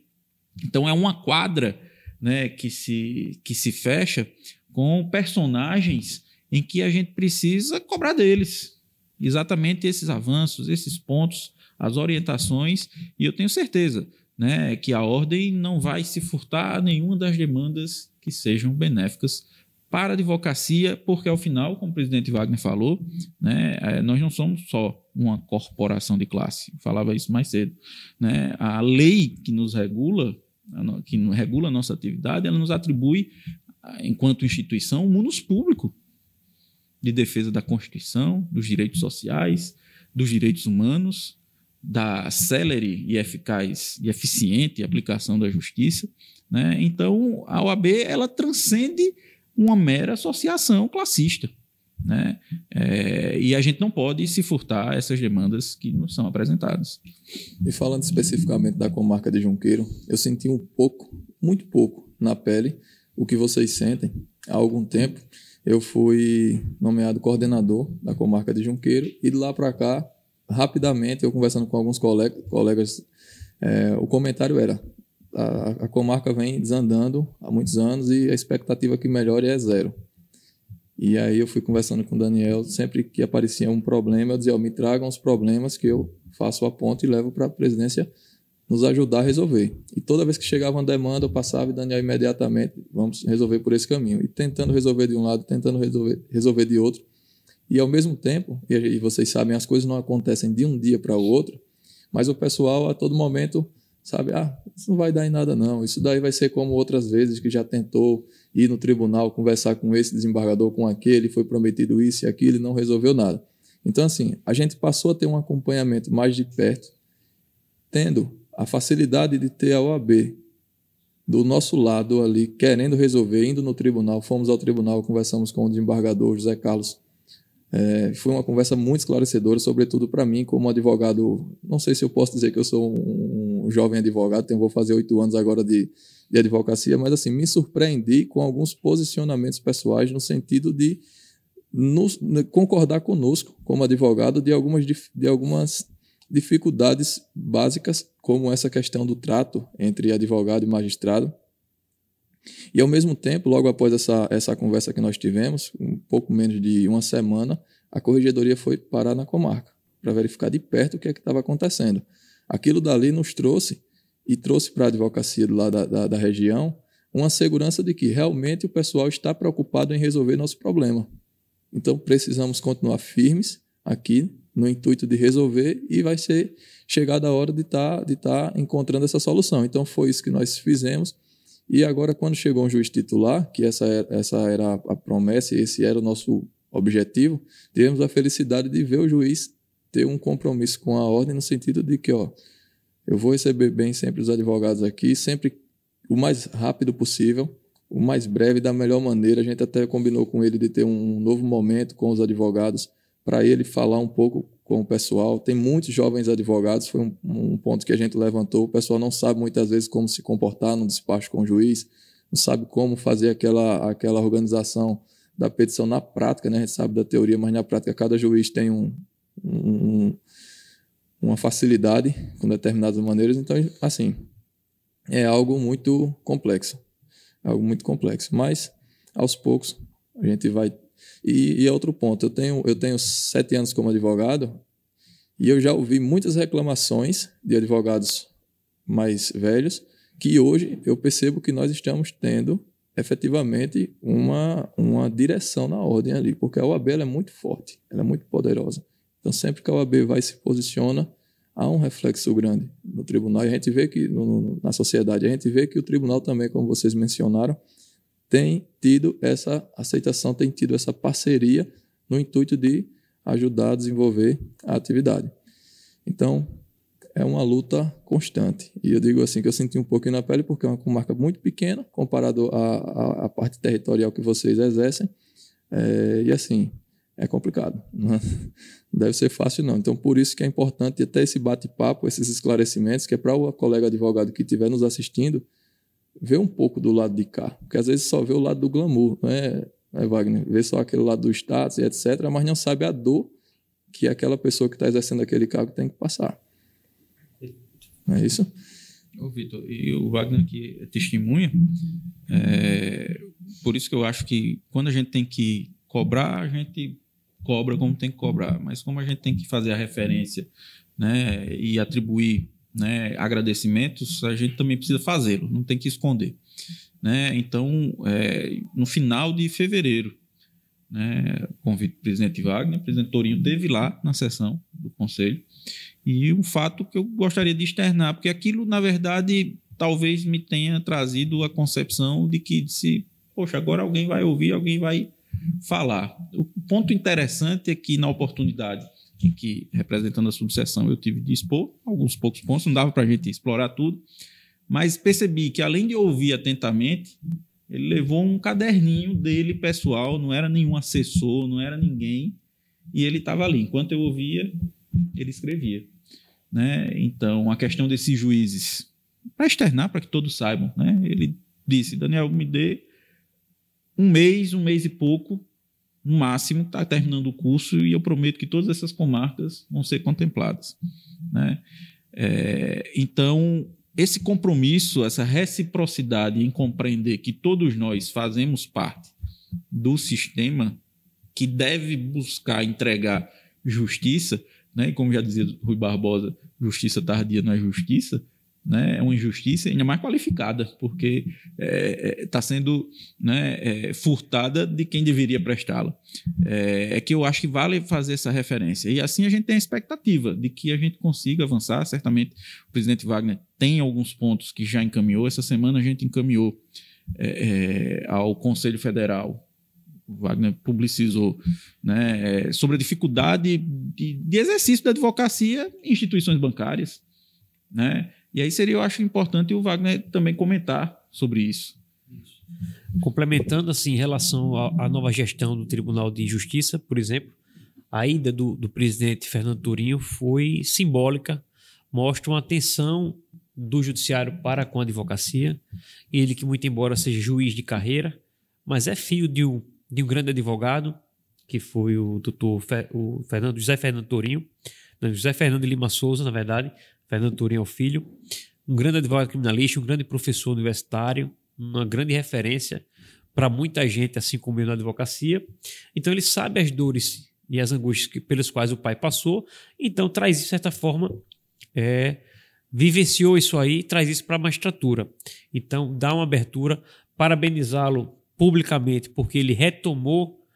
Então é uma quadra, né, que se fecha com personagens em que a gente precisa cobrar deles exatamente esses avanços, esses pontos, as orientações, e eu tenho certeza, né, que a ordem não vai se furtar a nenhuma das demandas que sejam benéficas para a advocacia, porque ao final, como o presidente Wagner falou, né, nós não somos só uma corporação de classe, eu falava isso mais cedo, né? A lei que nos regula, que regula a nossa atividade, ela nos atribui, enquanto instituição, um munus público de defesa da Constituição, dos direitos sociais, dos direitos humanos, da célere e eficaz e eficiente aplicação da justiça, né? Então, a OAB ela transcende uma mera associação classista, né? E a gente não pode se furtar essas demandas que nos são apresentadas. E falando especificamente da comarca de Junqueiro, eu senti muito pouco na pele o que vocês sentem. Há algum tempo eu fui nomeado coordenador da comarca de Junqueiro e de lá para cá, rapidamente, eu conversando com alguns colegas, o comentário era: a comarca vem desandando há muitos anos e a expectativa que melhore é zero. E aí eu fui conversando com o Daniel, sempre que aparecia um problema, eu dizia: me tragam os problemas que eu faço a ponte e levo para a presidência nos ajudar a resolver. E toda vez que chegava uma demanda, eu passava e Daniel imediatamente, vamos resolver por esse caminho. E tentando resolver de um lado, tentando resolver de outro. E ao mesmo tempo, e vocês sabem, as coisas não acontecem de um dia para o outro, mas o pessoal a todo momento sabe, isso não vai dar em nada não, isso daí vai ser como outras vezes que já tentou ir no tribunal, conversar com esse desembargador, com aquele, foi prometido isso e aquilo e não resolveu nada. Então, assim, a gente passou a ter um acompanhamento mais de perto, tendo a facilidade de ter a OAB do nosso lado ali, querendo resolver, indo no tribunal, fomos ao tribunal, conversamos com o desembargador José Carlos Foi uma conversa muito esclarecedora, sobretudo para mim, como advogado. Não sei se eu posso dizer que eu sou um jovem advogado, vou fazer 8 anos agora de advocacia, mas assim, me surpreendi com alguns posicionamentos pessoais no sentido de concordar conosco, como advogado, de algumas dificuldades básicas, como essa questão do trato entre advogado e magistrado. E, ao mesmo tempo, logo após essa conversa que nós tivemos, um pouco menos de uma semana, a corregedoria foi parar na comarca para verificar de perto o que é que estava acontecendo. Aquilo dali nos trouxe para a advocacia lá da região uma segurança de que realmente o pessoal está preocupado em resolver nosso problema. Então, precisamos continuar firmes aqui no intuito de resolver e vai ser chegada a hora de tá encontrando essa solução. Então, foi isso que nós fizemos. E agora, quando chegou um juiz titular, que essa era a promessa e esse era o nosso objetivo, tivemos a felicidade de ver o juiz ter um compromisso com a ordem no sentido de que, eu vou receber bem sempre os advogados aqui, sempre o mais rápido possível, o mais breve, da melhor maneira. A gente até combinou com ele de ter um novo momento com os advogados para ele falar um pouco com o pessoal. Tem muitos jovens advogados, foi um ponto que a gente levantou. O pessoal não sabe muitas vezes como se comportar no despacho com o juiz, não sabe como fazer aquela organização da petição na prática, né? A gente sabe da teoria, mas na prática cada juiz tem uma facilidade com determinadas maneiras. Então, assim, é algo muito complexo. Mas, aos poucos, a gente vai... E outro ponto, eu tenho 7 anos como advogado e eu já ouvi muitas reclamações de advogados mais velhos que hoje eu percebo que nós estamos tendo efetivamente uma direção na ordem ali, porque a OAB ela é muito forte, ela é muito poderosa. Então, sempre que a OAB vai se posiciona, há um reflexo grande no tribunal. E a gente vê que, na sociedade, a gente vê que o tribunal também, como vocês mencionaram, tem tido essa aceitação, tem tido essa parceria no intuito de ajudar a desenvolver a atividade. Então, é uma luta constante. E eu digo assim que eu senti um pouquinho na pele porque é uma comarca muito pequena comparado à parte territorial que vocês exercem. E assim, é complicado. Não deve ser fácil, não. Então, por isso que é importante até esse bate-papo, esses esclarecimentos, que é para o colega advogado que estiver nos assistindo ver um pouco do lado de cá. Porque às vezes só vê o lado do glamour, não é, Wagner? Vê só aquele lado do status e etc., mas não sabe a dor que aquela pessoa que está exercendo aquele cargo tem que passar. Não é isso? Ô, Vitor, e o Wagner aqui é testemunha. Por isso que eu acho que quando a gente tem que cobrar, a gente cobra como tem que cobrar. Mas como a gente tem que fazer a referência, né, e atribuir, né, agradecimentos, a gente também precisa fazê-lo, não tem que esconder, né? Então, no final de fevereiro, né, convido o presidente Wagner, o presidente Torinho esteve lá na sessão do Conselho, e um fato que eu gostaria de externar, porque aquilo, na verdade, talvez me tenha trazido a concepção de que, poxa, agora alguém vai ouvir, alguém vai falar. O ponto interessante é que, na oportunidade em que, representando a subseção, eu tive de expor alguns poucos pontos, não dava para a gente explorar tudo, mas percebi que, além de ouvir atentamente, ele levou um caderninho dele pessoal, não era nenhum assessor, não era ninguém, e ele estava ali. Enquanto eu ouvia, ele escrevia, né? Então, a questão desses juízes, para externar, para que todos saibam, né? Ele disse: Daniel, me dê um mês e pouco, no máximo, está terminando o curso e eu prometo que todas essas comarcas vão ser contempladas, né? Então, esse compromisso, essa reciprocidade em compreender que todos nós fazemos parte do sistema que deve buscar entregar justiça, né? E como já dizia Rui Barbosa, justiça tardia não é justiça, né? É uma injustiça ainda mais qualificada, porque está sendo, né, furtada de quem deveria prestá-la. É que eu acho que vale fazer essa referência. E assim a gente tem a expectativa de que a gente consiga avançar. Certamente o presidente Wagner tem alguns pontos que já encaminhou. Essa semana a gente encaminhou ao Conselho Federal. O Wagner publicizou, né, sobre a dificuldade de exercício da advocacia em instituições bancárias, né? E aí seria, eu acho, importante o Wagner também comentar sobre isso. Complementando, assim, em relação à nova gestão do Tribunal de Justiça, por exemplo, A ida do presidente Fernando Turinho foi simbólica, mostra uma atenção do judiciário para com a advocacia. Ele que, muito embora seja juiz de carreira, mas é filho de um grande advogado, que foi o doutor José Fernando Turinho, José Fernando de Lima Souza, na verdade. Fernando Turinho é o filho, um grande advogado criminalista, um grande professor universitário, uma grande referência para muita gente, assim como eu na advocacia. Então ele sabe as dores e as angústias pelas quais o pai passou, então traz isso de certa forma, vivenciou isso aí, traz isso para a magistratura. Então dá uma abertura, parabenizá-lo publicamente, porque ele retomou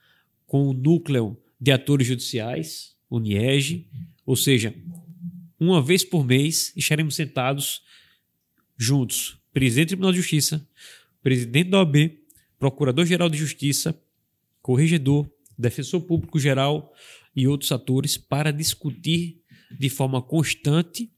com o núcleo de atores judiciais, o NIEG, ou seja, uma vez por mês estaremos sentados juntos, presidente do Tribunal de Justiça, presidente da OAB, procurador-geral de Justiça, corregedor, defensor público geral e outros atores para discutir de forma constante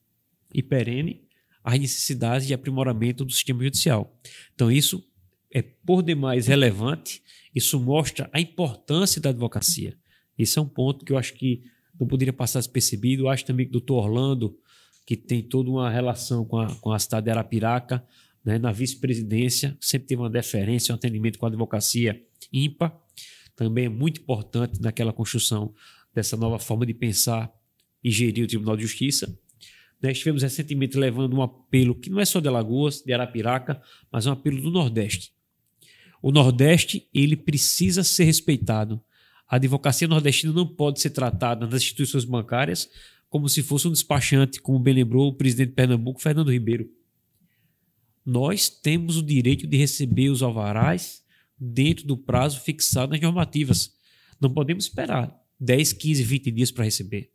e perene as necessidades de aprimoramento do sistema judicial. Então isso é por demais relevante, isso mostra a importância da advocacia. Esse é um ponto que eu acho que não poderia passar despercebido. Eu acho também que o doutor Orlando, que tem toda uma relação com a cidade de Arapiraca, né, na vice-presidência, sempre teve uma deferência, um atendimento com a advocacia ímpar, também é muito importante naquela construção dessa nova forma de pensar e gerir o Tribunal de Justiça. Nós estivemos recentemente levando um apelo que não é só de Alagoas, de Arapiraca, mas é um apelo do Nordeste. O Nordeste, ele precisa ser respeitado. A advocacia nordestina não pode ser tratada nas instituições bancárias como se fosse um despachante, como bem lembrou o presidente de Pernambuco, Fernando Ribeiro. Nós temos o direito de receber os alvarás dentro do prazo fixado nas normativas. Não podemos esperar 10, 15, 20 dias para receber.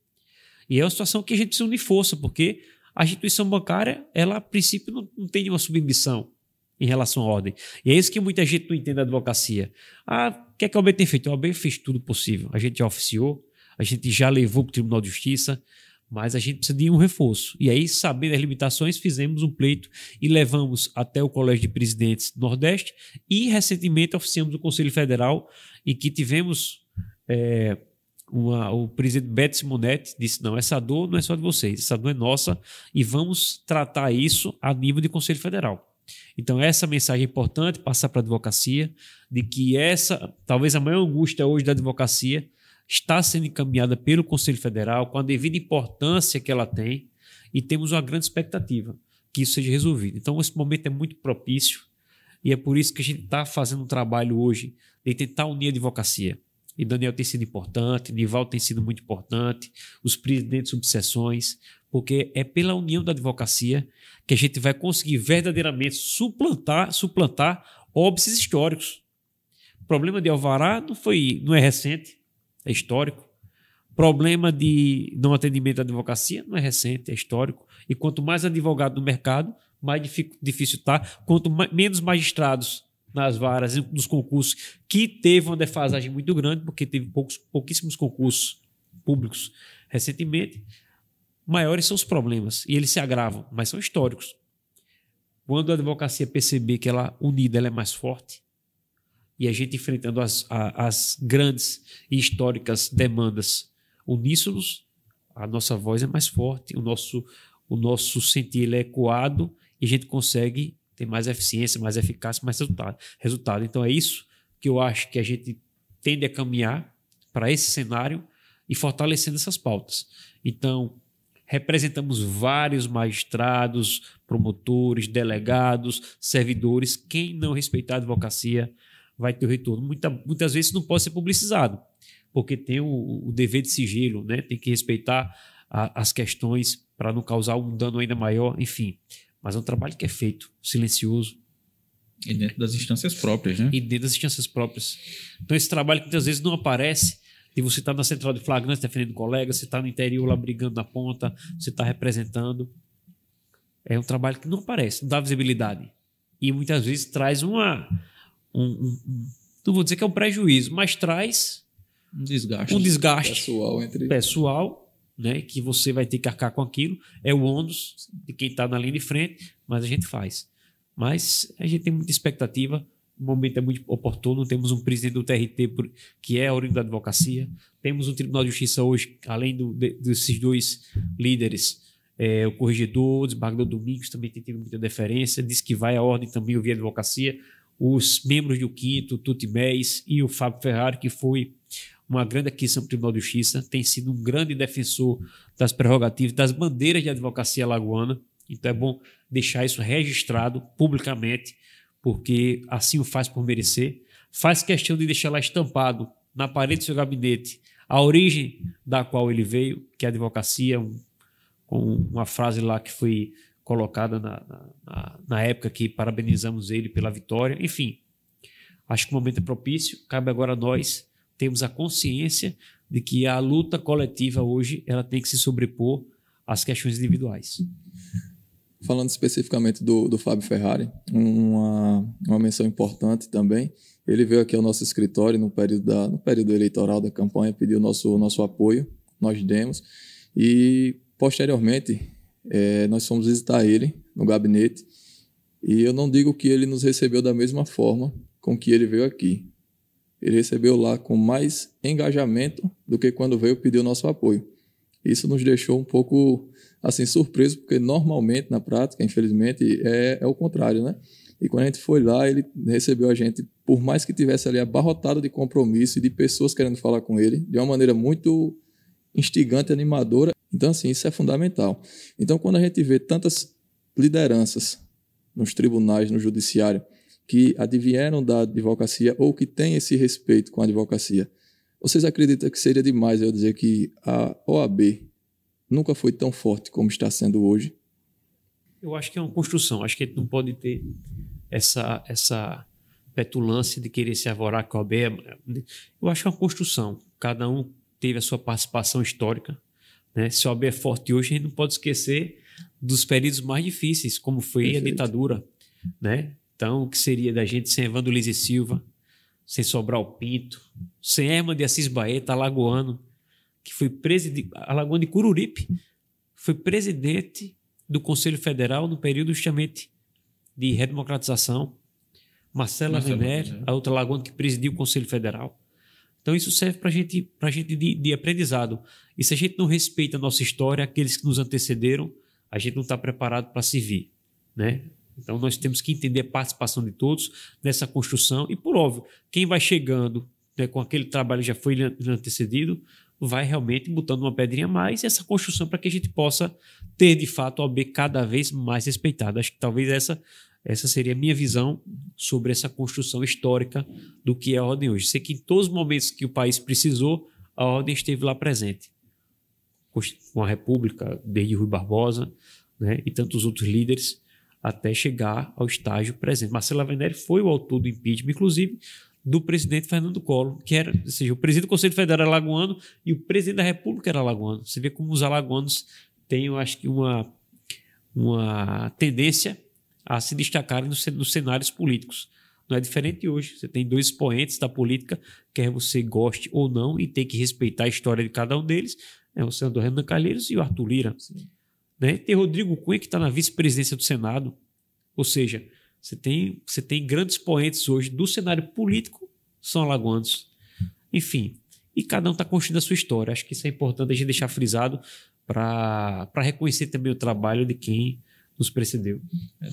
E é uma situação que a gente precisa unir força, porque a instituição bancária, ela a princípio não tem nenhuma submissão em relação à ordem. E é isso que muita gente não entende da advocacia. O que é que a OAB tem feito? A OAB fez tudo possível. A gente já oficiou, a gente já levou para o Tribunal de Justiça, mas a gente precisa de um reforço. E aí, sabendo as limitações, fizemos um pleito e levamos até o Colégio de Presidentes do Nordeste e, recentemente, oficiamos o Conselho Federal, em que tivemos o presidente Beto Simonetti disse, não, essa dor não é só de vocês, essa dor é nossa e vamos tratar isso a nível de Conselho Federal. Então, essa mensagem é importante, passar para a advocacia, de que essa, talvez a maior angústia hoje da advocacia, está sendo encaminhada pelo Conselho Federal, com a devida importância que ela tem, e temos uma grande expectativa que isso seja resolvido. Então, esse momento é muito propício, e é por isso que a gente está fazendo um trabalho hoje de tentar unir a advocacia. E Daniel tem sido importante, Nivaldo tem sido muito importante, os presidentes de subseções, porque é pela união da advocacia que a gente vai conseguir verdadeiramente suplantar óbices históricos. O problema de alvará não é recente, é histórico. Problema de não atendimento à advocacia não é recente, é histórico. E quanto mais advogado no mercado, mais difícil está. Quanto menos magistrados nas varas, nos concursos, que teve uma defasagem muito grande, porque teve pouquíssimos concursos públicos recentemente, maiores são os problemas. E eles se agravam, mas são históricos. Quando a advocacia perceber que ela unida ela é mais forte, e a gente enfrentando as grandes e históricas demandas uníssonos, a nossa voz é mais forte, o nosso sentir ele é ecoado e a gente consegue ter mais eficiência, mais eficácia, mais resultado. Então é isso que eu acho que a gente tende a caminhar para esse cenário e fortalecendo essas pautas. Então, representamos vários magistrados, promotores, delegados, servidores. Quem não respeitar a advocacia vai ter o retorno. Muitas vezes não pode ser publicizado, porque tem o dever de sigilo, né? Tem que respeitar as questões para não causar um dano ainda maior, enfim. Mas é um trabalho que é feito, silencioso. E dentro das instâncias próprias, né? E dentro das instâncias próprias. Então esse trabalho que muitas vezes não aparece, de você estar na central de flagrante defendendo colegas, você está no interior lá brigando na ponta, você está representando. É um trabalho que não aparece, não dá visibilidade. E muitas vezes traz não vou dizer que é um prejuízo, mas traz um desgaste pessoal, né, que você vai ter que arcar com aquilo. É o ônus de quem está na linha de frente, mas a gente faz. Mas a gente tem muita expectativa o momento é muito oportuno, temos um presidente do TRT que é oriundo da advocacia, temos um Tribunal de Justiça hoje, além desses dois líderes, o corregedor, o desembargador Domingos também tem tido muita deferência, diz que vai à ordem também ouvir a advocacia, os membros do Quinto, Tuti Més e o Fábio Ferrari, que foi uma grande aquisição para o Tribunal de Justiça, tem sido um grande defensor das prerrogativas, das bandeiras de advocacia alagoana. Então é bom deixar isso registrado publicamente, porque assim o faz por merecer. Faz questão de deixar lá estampado na parede do seu gabinete a origem da qual ele veio, que é a advocacia, com uma frase lá que foi colocada na época que parabenizamos ele pela vitória. Enfim, acho que o momento é propício, cabe agora a nós termos a consciência de que a luta coletiva hoje ela tem que se sobrepor às questões individuais. Falando especificamente do Fábio Ferrari, uma menção importante também, ele veio aqui ao nosso escritório no período eleitoral da campanha, pediu nosso apoio, nós demos, e posteriormente nós fomos visitar ele no gabinete, e eu não digo que ele nos recebeu da mesma forma com que ele veio aqui. Ele recebeu lá com mais engajamento do que quando veio pedir o nosso apoio. Isso nos deixou um pouco assim surpreso, porque normalmente, na prática, infelizmente, é o contrário, né? E quando a gente foi lá, ele recebeu a gente, por mais que tivesse ali abarrotado de compromisso e de pessoas querendo falar com ele, de uma maneira muito instigante e animadora. Então, assim, isso é fundamental. Então, quando a gente vê tantas lideranças nos tribunais, no judiciário, que advieram da advocacia ou que têm esse respeito com a advocacia, vocês acreditam que seria demais eu dizer que a OAB nunca foi tão forte como está sendo hoje? Eu acho que é uma construção. Acho que a gente não pode ter essa petulância de querer se arvorar com a OAB. Eu acho que é uma construção. Cada um teve a sua participação histórica, né? Se a OAB é forte hoje, a gente não pode esquecer dos períodos mais difíceis, como foi Perfeito. A ditadura, né? Então, o que seria da gente sem Evandro Lise Silva, sem Sobral Pinto, sem Herman de Assis Baeta, alagoano, que foi alagoano de Cururipe, foi presidente do Conselho Federal no período justamente de redemocratização. Marcela Venere, a outra alagoana que presidiu o Conselho Federal. Então, isso serve para a gente de aprendizado. E se a gente não respeita a nossa história, aqueles que nos antecederam, a gente não está preparado para servir, né? Então, nós temos que entender a participação de todos nessa construção. E, por óbvio, quem vai chegando, né, com aquele trabalho que já foi antecedido, vai realmente botando uma pedrinha a mais essa construção para que a gente possa ter, de fato, a OAB cada vez mais respeitada. Acho que talvez essa seria a minha visão sobre essa construção histórica do que é a ordem hoje. Sei que em todos os momentos que o país precisou, a ordem esteve lá presente. Com a República, desde Rui Barbosa, né, e tantos outros líderes, até chegar ao estágio presente. Marcela Venere foi o autor do impeachment, inclusive, do presidente Fernando Collor, que era, ou seja, o presidente do Conselho Federal era alagoano e o presidente da República era alagoano. Você vê como os alagoanos têm, eu acho que, uma tendência a se destacarem nos cenários políticos. Não é diferente hoje. Você tem dois expoentes da política, quer você goste ou não, e tem que respeitar a história de cada um deles, o senador Renan Calheiros e o Arthur Lira. Sim. Né? Tem Rodrigo Cunha, que está na vice-presidência do Senado. Ou seja, você tem grandes expoentes hoje do cenário político, são alagoanos. Enfim, e cada um está construindo a sua história. Acho que isso é importante a gente deixar frisado para reconhecer também o trabalho de quem nos precedeu.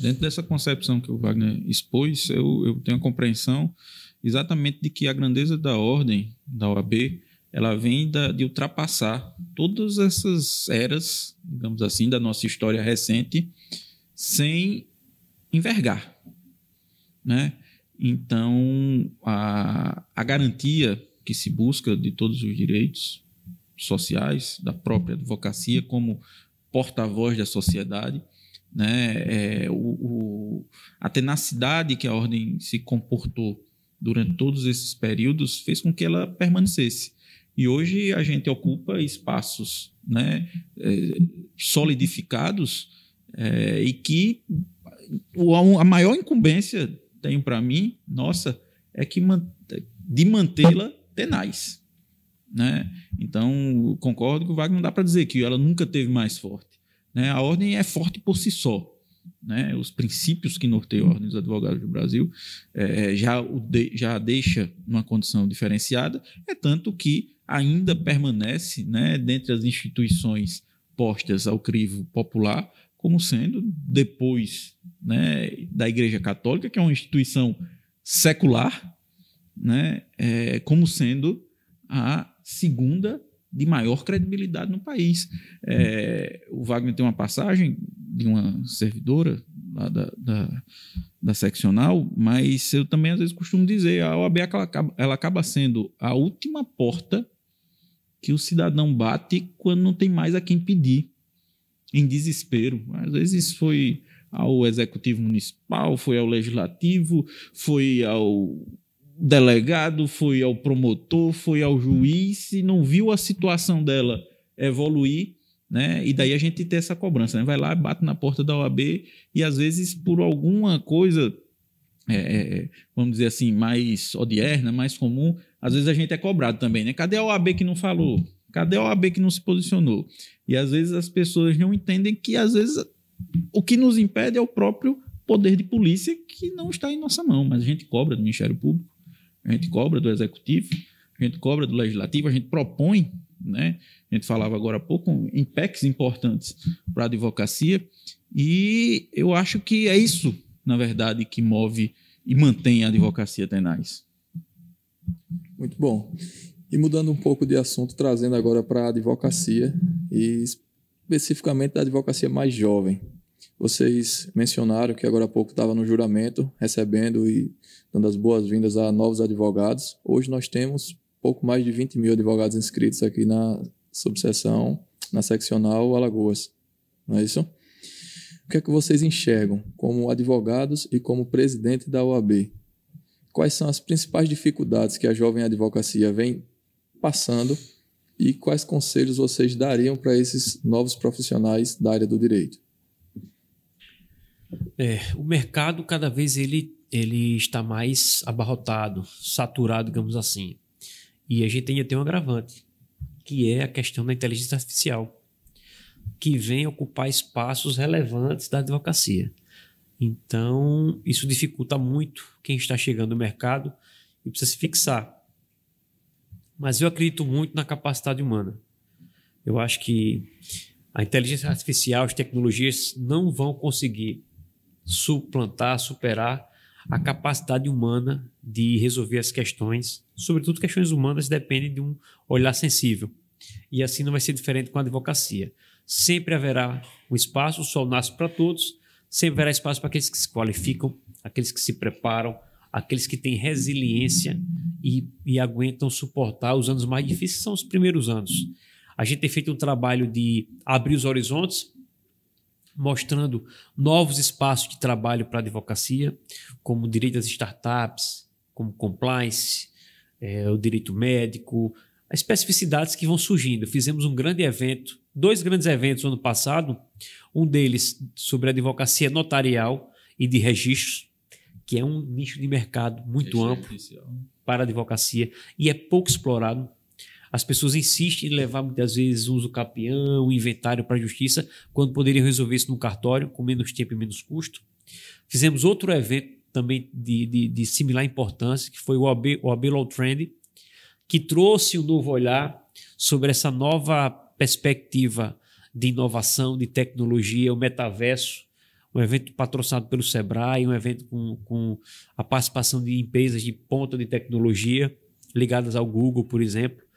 Dentro dessa concepção que o Wagner expôs, eu tenho a compreensão exatamente de que a grandeza da ordem, da OAB, ela vem de ultrapassar todas essas eras, digamos assim, da nossa história recente, sem envergar, né? Então, a garantia que se busca de todos os direitos sociais, da própria advocacia como porta-voz da sociedade, né? A tenacidade que a ordem se comportou durante todos esses períodos fez com que ela permanecesse. E hoje a gente ocupa espaços, né, solidificados, e que a maior incumbência, tenho para mim, nossa, é de mantê-la tenaz, né? Então, concordo com o Wagner, não dá para dizer que ela nunca teve mais forte, né? A ordem é forte por si só, né, os princípios que norteiam a Ordem dos Advogados do Brasil, já deixa numa condição diferenciada, é tanto que ainda permanece, né, dentre as instituições postas ao crivo popular, como sendo, depois, né, da Igreja Católica, que é uma instituição secular, né, como sendo a segunda de maior credibilidade no país. O Wagner tem uma passagem de uma servidora lá da seccional, mas eu também às vezes costumo dizer, a OAB ela acaba sendo a última porta que o cidadão bate quando não tem mais a quem pedir, em desespero. Às vezes foi ao Executivo Municipal, foi ao Legislativo, foi ao delegado, foi ao promotor, foi ao juiz e não viu a situação dela evoluir, né? E daí a gente tem essa cobrança, né? Vai lá, bate na porta da OAB e às vezes por alguma coisa, vamos dizer assim, mais odierna, mais comum, às vezes a gente é cobrado também, né? Cadê a OAB que não falou? Cadê a OAB que não se posicionou? E às vezes as pessoas não entendem que às vezes o que nos impede é o próprio poder de polícia que não está em nossa mão, mas a gente cobra do Ministério Público, a gente cobra do Executivo, a gente cobra do Legislativo, a gente propõe, né? A gente falava agora há pouco em PECs importantes para a advocacia, e eu acho que é isso, na verdade, que move e mantém a advocacia tenaz. Muito bom. E mudando um pouco de assunto, trazendo agora para a advocacia, e especificamente da advocacia mais jovem. Vocês mencionaram que agora há pouco estava no juramento, recebendo e dando as boas-vindas a novos advogados. Hoje nós temos pouco mais de 20 mil advogados inscritos aqui na subseção, na seccional Alagoas. Não é isso? O que é que vocês enxergam como advogados e como presidente da OAB? Quais são as principais dificuldades que a jovem advocacia vem passando e quais conselhos vocês dariam para esses novos profissionais da área do direito? O mercado, cada vez ele está mais abarrotado, saturado, digamos assim. E a gente ainda tem um agravante, que é a questão da inteligência artificial, que vem ocupar espaços relevantes da advocacia. Então, isso dificulta muito quem está chegando no mercado e precisa se fixar. Mas eu acredito muito na capacidade humana. Eu acho que a inteligência artificial, as tecnologias não vão conseguir suplantar, superar a capacidade humana de resolver as questões, sobretudo questões humanas dependem de um olhar sensível. E assim não vai ser diferente com a advocacia. Sempre haverá um espaço, o sol nasce para todos, sempre haverá espaço para aqueles que se qualificam, aqueles que se preparam, aqueles que têm resiliência e aguentam suportar os anos mais difíceis, são os primeiros anos. A gente tem feito um trabalho de abrir os horizontes, mostrando novos espaços de trabalho para a advocacia, como o direito das startups, como compliance, o direito médico, as especificidades que vão surgindo. Fizemos um grande evento, 2 grandes eventos no ano passado, um deles sobre a advocacia notarial e de registros, que é um nicho de mercado muito amplo para a advocacia e é pouco explorado. As pessoas insistem em levar muitas vezes uso capião, inventário para a justiça, quando poderiam resolver isso no cartório, com menos tempo e menos custo. Fizemos outro evento também de similar importância, que foi o OAB Law Trend, que trouxe um novo olhar sobre essa nova perspectiva de inovação, de tecnologia, o metaverso, um evento patrocinado pelo Sebrae, um evento com a participação de empresas de ponta de tecnologia, ligadas ao Google, por exemplo.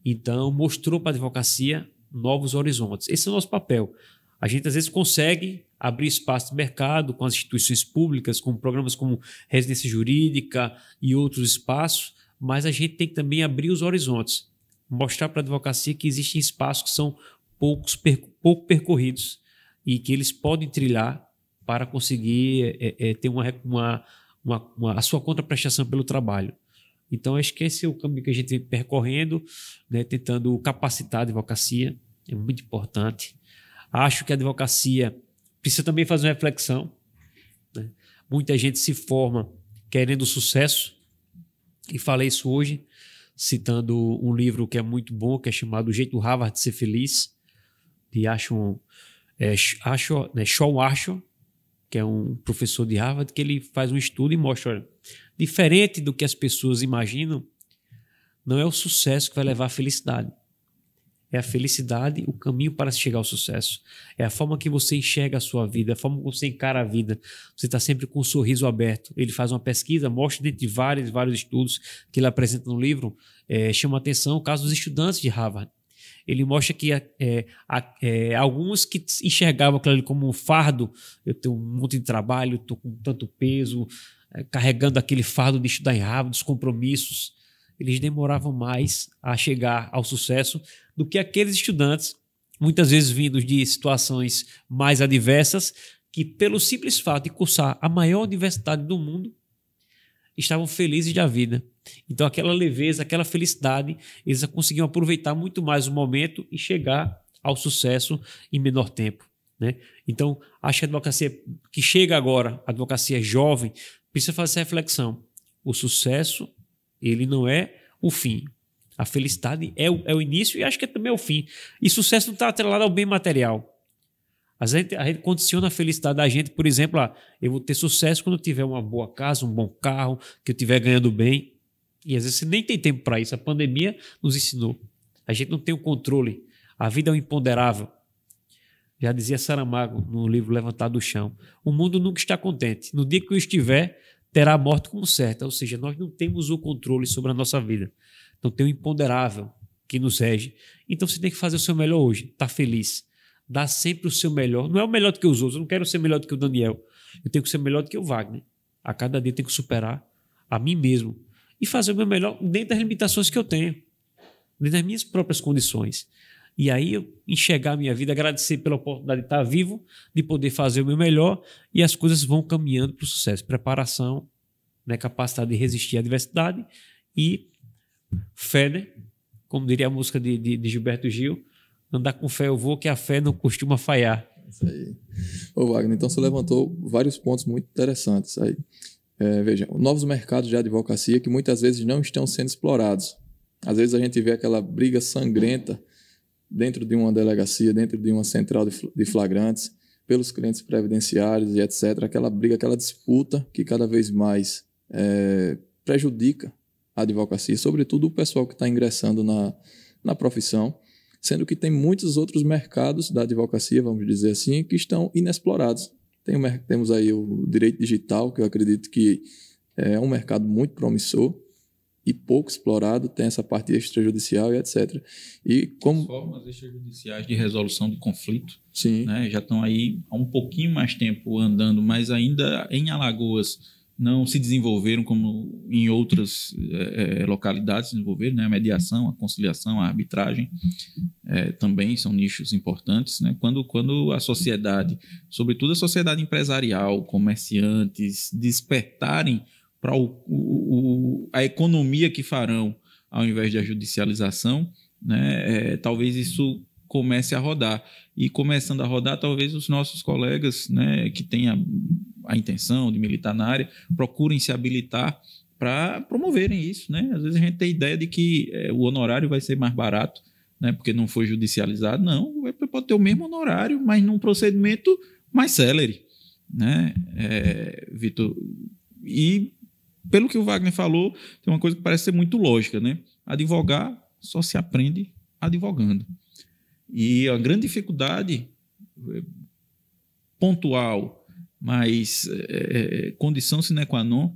Então, mostrou para a advocacia novos horizontes. Esse é o nosso papel. A gente, às vezes, consegue abrir espaço de mercado com as instituições públicas, com programas como residência jurídica e outros espaços, mas a gente tem que também abrir os horizontes, mostrar para a advocacia que existem espaços que são pouco percorridos e que eles podem trilhar para conseguir ter a sua contraprestação pelo trabalho. Então, acho que esse é o caminho que a gente vem percorrendo, né, tentando capacitar a advocacia, é muito importante. Acho que a advocacia precisa também fazer uma reflexão, né? Muita gente se forma querendo sucesso, e falei isso hoje, citando um livro que é muito bom, que é chamado O Jeito Harvard de Ser Feliz, de Sean Ashore, que é um professor de Harvard, que ele faz um estudo e mostra, olha, diferente do que as pessoas imaginam, não é o sucesso que vai levar à felicidade. É a felicidade, o caminho para chegar ao sucesso. É a forma que você enxerga a sua vida, a forma que você encara a vida. Você está sempre com um sorriso aberto. Ele faz uma pesquisa, mostra dentro de vários estudos que ele apresenta no livro, chama a atenção o caso dos estudantes de Harvard. Ele mostra que alguns que enxergavam aquilo ali como um fardo, eu tenho um monte de trabalho, estou com tanto peso, carregando aquele fardo de estudar em Harvard, dos compromissos, eles demoravam mais a chegar ao sucesso do que aqueles estudantes, muitas vezes vindos de situações mais adversas, que pelo simples fato de cursar a maior universidade do mundo, estavam felizes da vida. Então aquela leveza, aquela felicidade, eles conseguiam aproveitar muito mais o momento e chegar ao sucesso em menor tempo, né? Então acho que a advocacia que chega agora, a advocacia jovem, precisa fazer essa reflexão. O sucesso, ele não é o fim. A felicidade é o início e acho que é também o fim. E sucesso não está atrelado ao bem material. A gente condiciona a felicidade da gente, por exemplo, eu vou ter sucesso quando eu tiver uma boa casa, um bom carro, que eu estiver ganhando bem. E às vezes você nem tem tempo para isso. A pandemia nos ensinou. A gente não tem o controle. A vida é um imponderável. Já dizia Saramago no livro Levantado do Chão. O mundo nunca está contente. No dia que eu estiver, terá a morte como certa. Ou seja, nós não temos o controle sobre a nossa vida. Então tem o imponderável que nos rege. Então você tem que fazer o seu melhor hoje. Estar feliz. Dar sempre o seu melhor. Não é o melhor do que os outros. Eu não quero ser melhor do que o Daniel. Eu tenho que ser melhor do que o Wagner. A cada dia eu tenho que superar a mim mesmo. E fazer o meu melhor dentro das limitações que eu tenho. Dentro das minhas próprias condições. E aí eu enxergar a minha vida, agradecer pela oportunidade de estar vivo, de poder fazer o meu melhor, e as coisas vão caminhando para o sucesso. Preparação, né, capacidade de resistir à adversidade e fé, né? Como diria a música de Gilberto Gil, andar com fé eu vou, que a fé não costuma falhar. Isso aí. Ô Wagner, então você levantou vários pontos muito interessantes aí. Veja, novos mercados de advocacia que muitas vezes não estão sendo explorados. Às vezes a gente vê aquela briga sangrenta dentro de uma delegacia, dentro de uma central de flagrantes, pelos clientes previdenciários e etc. Aquela briga, aquela disputa que cada vez mais prejudica a advocacia, sobretudo o pessoal que está ingressando na profissão, sendo que tem muitos outros mercados da advocacia, vamos dizer assim, que estão inexplorados. Temos aí o direito digital, que eu acredito que é um mercado muito promissor e pouco explorado, tem essa parte extrajudicial e etc. E como... As formas extrajudiciais de resolução de conflito, sim, né, já estão aí há um pouquinho mais tempo andando, mas ainda em Alagoas não se desenvolveram como em outras localidades se desenvolveram, né? A mediação, a conciliação, a arbitragem também são nichos importantes, né? Quando a sociedade, sobretudo a sociedade empresarial, comerciantes, despertarem para a economia que farão ao invés da judicialização, né? Talvez isso comece a rodar. E começando a rodar, talvez os nossos colegas, né, que tenham a intenção de militar na área, procurem se habilitar para promoverem isso, né? Às vezes a gente tem a ideia de que o honorário vai ser mais barato, né, porque não foi judicializado. Não, pode ter o mesmo honorário, mas num procedimento mais célere, né, Vitor? E pelo que o Wagner falou, tem uma coisa que parece ser muito lógica, né? Advogar só se aprende advogando. E a grande dificuldade pontual, mas condição sine qua non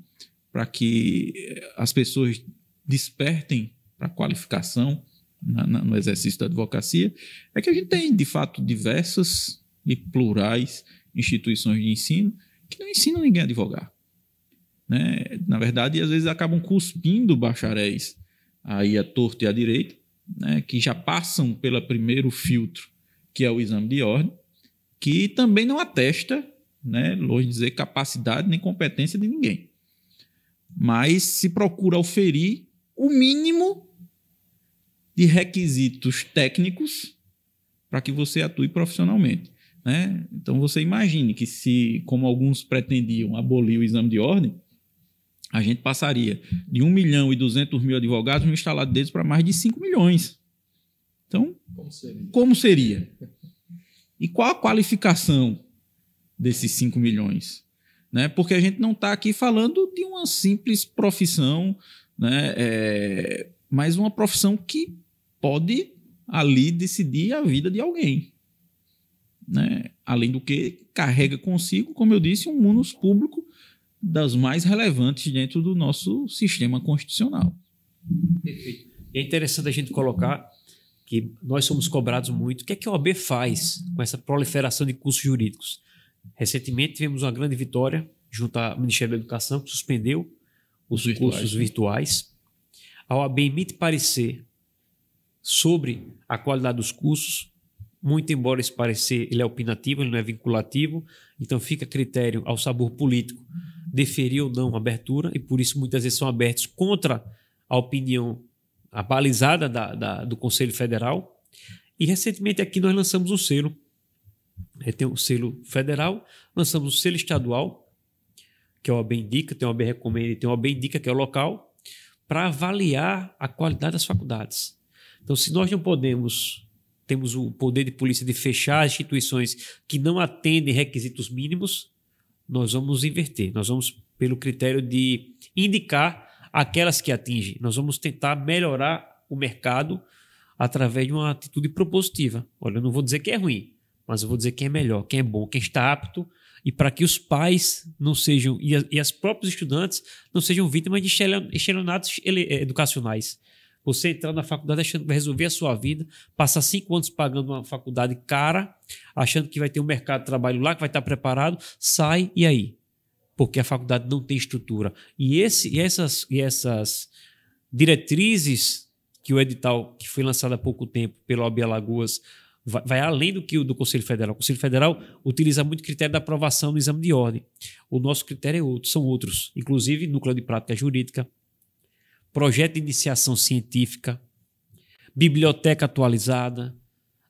para que as pessoas despertem para a qualificação no exercício da advocacia, é que a gente tem, de fato, diversas e plurais instituições de ensino que não ensinam ninguém a advogar, né? Na verdade, às vezes acabam cuspindo bacharéis aí à torta e à direita, né, que já passam pelo primeiro filtro, que é o exame de ordem, que também não atesta, né, longe de dizer, capacidade nem competência de ninguém. Mas se procura oferir o mínimo de requisitos técnicos para que você atue profissionalmente, né? Então você imagine que se, como alguns pretendiam, abolir o exame de ordem, a gente passaria de 1.200.000 advogados no instalado deles para mais de 5 milhões. Então, como seria? E qual a qualificação desses 5 milhões? Né? Porque a gente não está aqui falando de uma simples profissão, né? Mas uma profissão que pode ali decidir a vida de alguém. Né? Além do que carrega consigo, como eu disse, um munus público das mais relevantes dentro do nosso sistema constitucional. Perfeito. E é interessante a gente colocar que nós somos cobrados muito. O que é que a OAB faz com essa proliferação de cursos jurídicos? Recentemente tivemos uma grande vitória junto ao Ministério da Educação, que suspendeu os cursos virtuais. A OAB emite parecer sobre a qualidade dos cursos, muito embora esse parecer ele é opinativo, ele não é vinculativo, então fica a critério ao sabor político deferir ou não a abertura, e por isso muitas vezes são abertos contra a opinião abalizada do Conselho Federal. E recentemente aqui nós lançamos um selo. Tem o selo federal, lançamos o selo estadual, que é o OAB Indica, tem o OAB Recomenda e tem o OAB Indica, que é o local, para avaliar a qualidade das faculdades. Então, se nós não temos o poder de polícia de fechar instituições que não atendem requisitos mínimos, nós vamos inverter. Nós vamos pelo critério de indicar aquelas que atingem. Nós vamos tentar melhorar o mercado através de uma atitude propositiva. Olha, eu não vou dizer que é ruim, mas eu vou dizer quem é melhor, quem é bom, quem está apto, e para que os pais não sejam, e as próprios estudantes não sejam vítimas de estelionatos educacionais. Você entrar na faculdade achando que vai resolver a sua vida, passar 5 anos pagando uma faculdade cara, achando que vai ter um mercado de trabalho lá, que vai estar preparado, sai e aí? Porque a faculdade não tem estrutura. E essas diretrizes que o edital, que foi lançado há pouco tempo pela OAB Alagoas, vai além do que o do Conselho Federal. O Conselho Federal utiliza muito o critério da aprovação no exame de ordem. O nosso critério são outros, inclusive núcleo de prática jurídica, projeto de iniciação científica, biblioteca atualizada,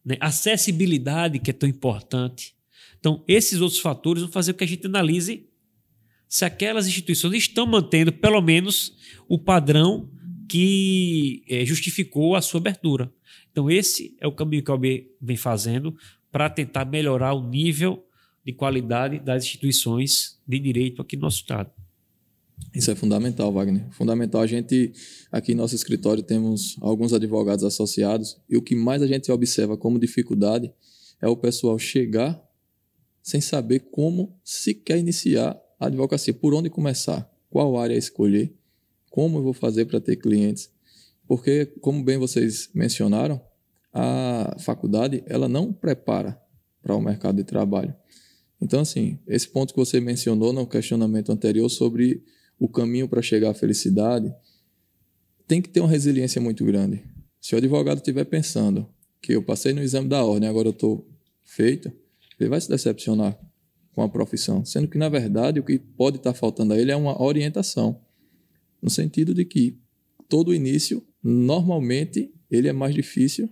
né? Acessibilidade, que é tão importante. Então, esses outros fatores vão fazer com que a gente analise se aquelas instituições estão mantendo, pelo menos, o padrão que justificou a sua abertura. Então, esse é o caminho que a OAB vem fazendo para tentar melhorar o nível de qualidade das instituições de direito aqui no nosso estado. Isso é fundamental, Wagner. Fundamental. A gente, aqui em nosso escritório, temos alguns advogados associados e o que mais a gente observa como dificuldade é o pessoal chegar sem saber como se quer iniciar a advocacia, por onde começar, qual área escolher, como eu vou fazer para ter clientes. Porque, como bem vocês mencionaram, a faculdade ela não prepara para o mercado de trabalho. Então, assim, esse ponto que você mencionou no questionamento anterior sobre o caminho para chegar à felicidade, tem que ter uma resiliência muito grande. Se o advogado estiver pensando que eu passei no exame da ordem, agora eu estou feito, ele vai se decepcionar com a profissão, sendo que, na verdade, o que pode estar faltando a ele é uma orientação, no sentido de que todo início, normalmente, ele é mais difícil,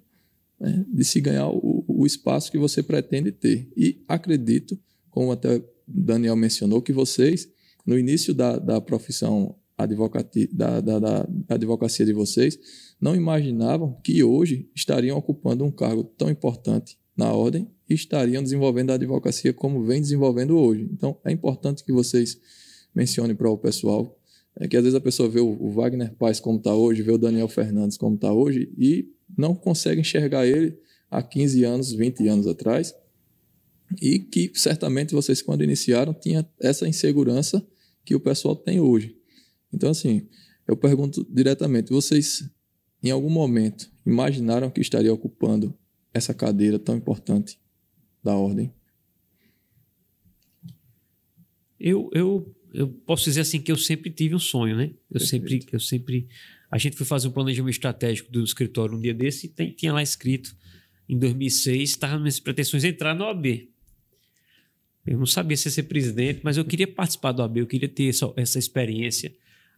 né, de se ganhar o espaço que você pretende ter. E acredito, como até o Daniel mencionou, que vocês, no início da profissão da advocacia de vocês, não imaginavam que hoje estariam ocupando um cargo tão importante na ordem e estariam desenvolvendo a advocacia como vem desenvolvendo hoje. Então, é importante que vocês mencionem para o pessoal que às vezes a pessoa vê o Wagner Paz como está hoje, vê o Daniel Fernandes como está hoje e não consegue enxergar ele há 15 anos, 20 anos atrás, e que certamente vocês, quando iniciaram, tinham essa insegurança que o pessoal tem hoje. Então, assim, eu pergunto diretamente, vocês, em algum momento, imaginaram que estaria ocupando essa cadeira tão importante da ordem? Eu posso dizer assim que eu sempre tive um sonho, né? A gente foi fazer um planejamento estratégico do escritório um dia desse e tinha lá escrito, em 2006, estava nas pretensões de entrar na OAB. Eu não sabia se ia ser presidente, mas eu queria participar da OAB, eu queria ter essa experiência,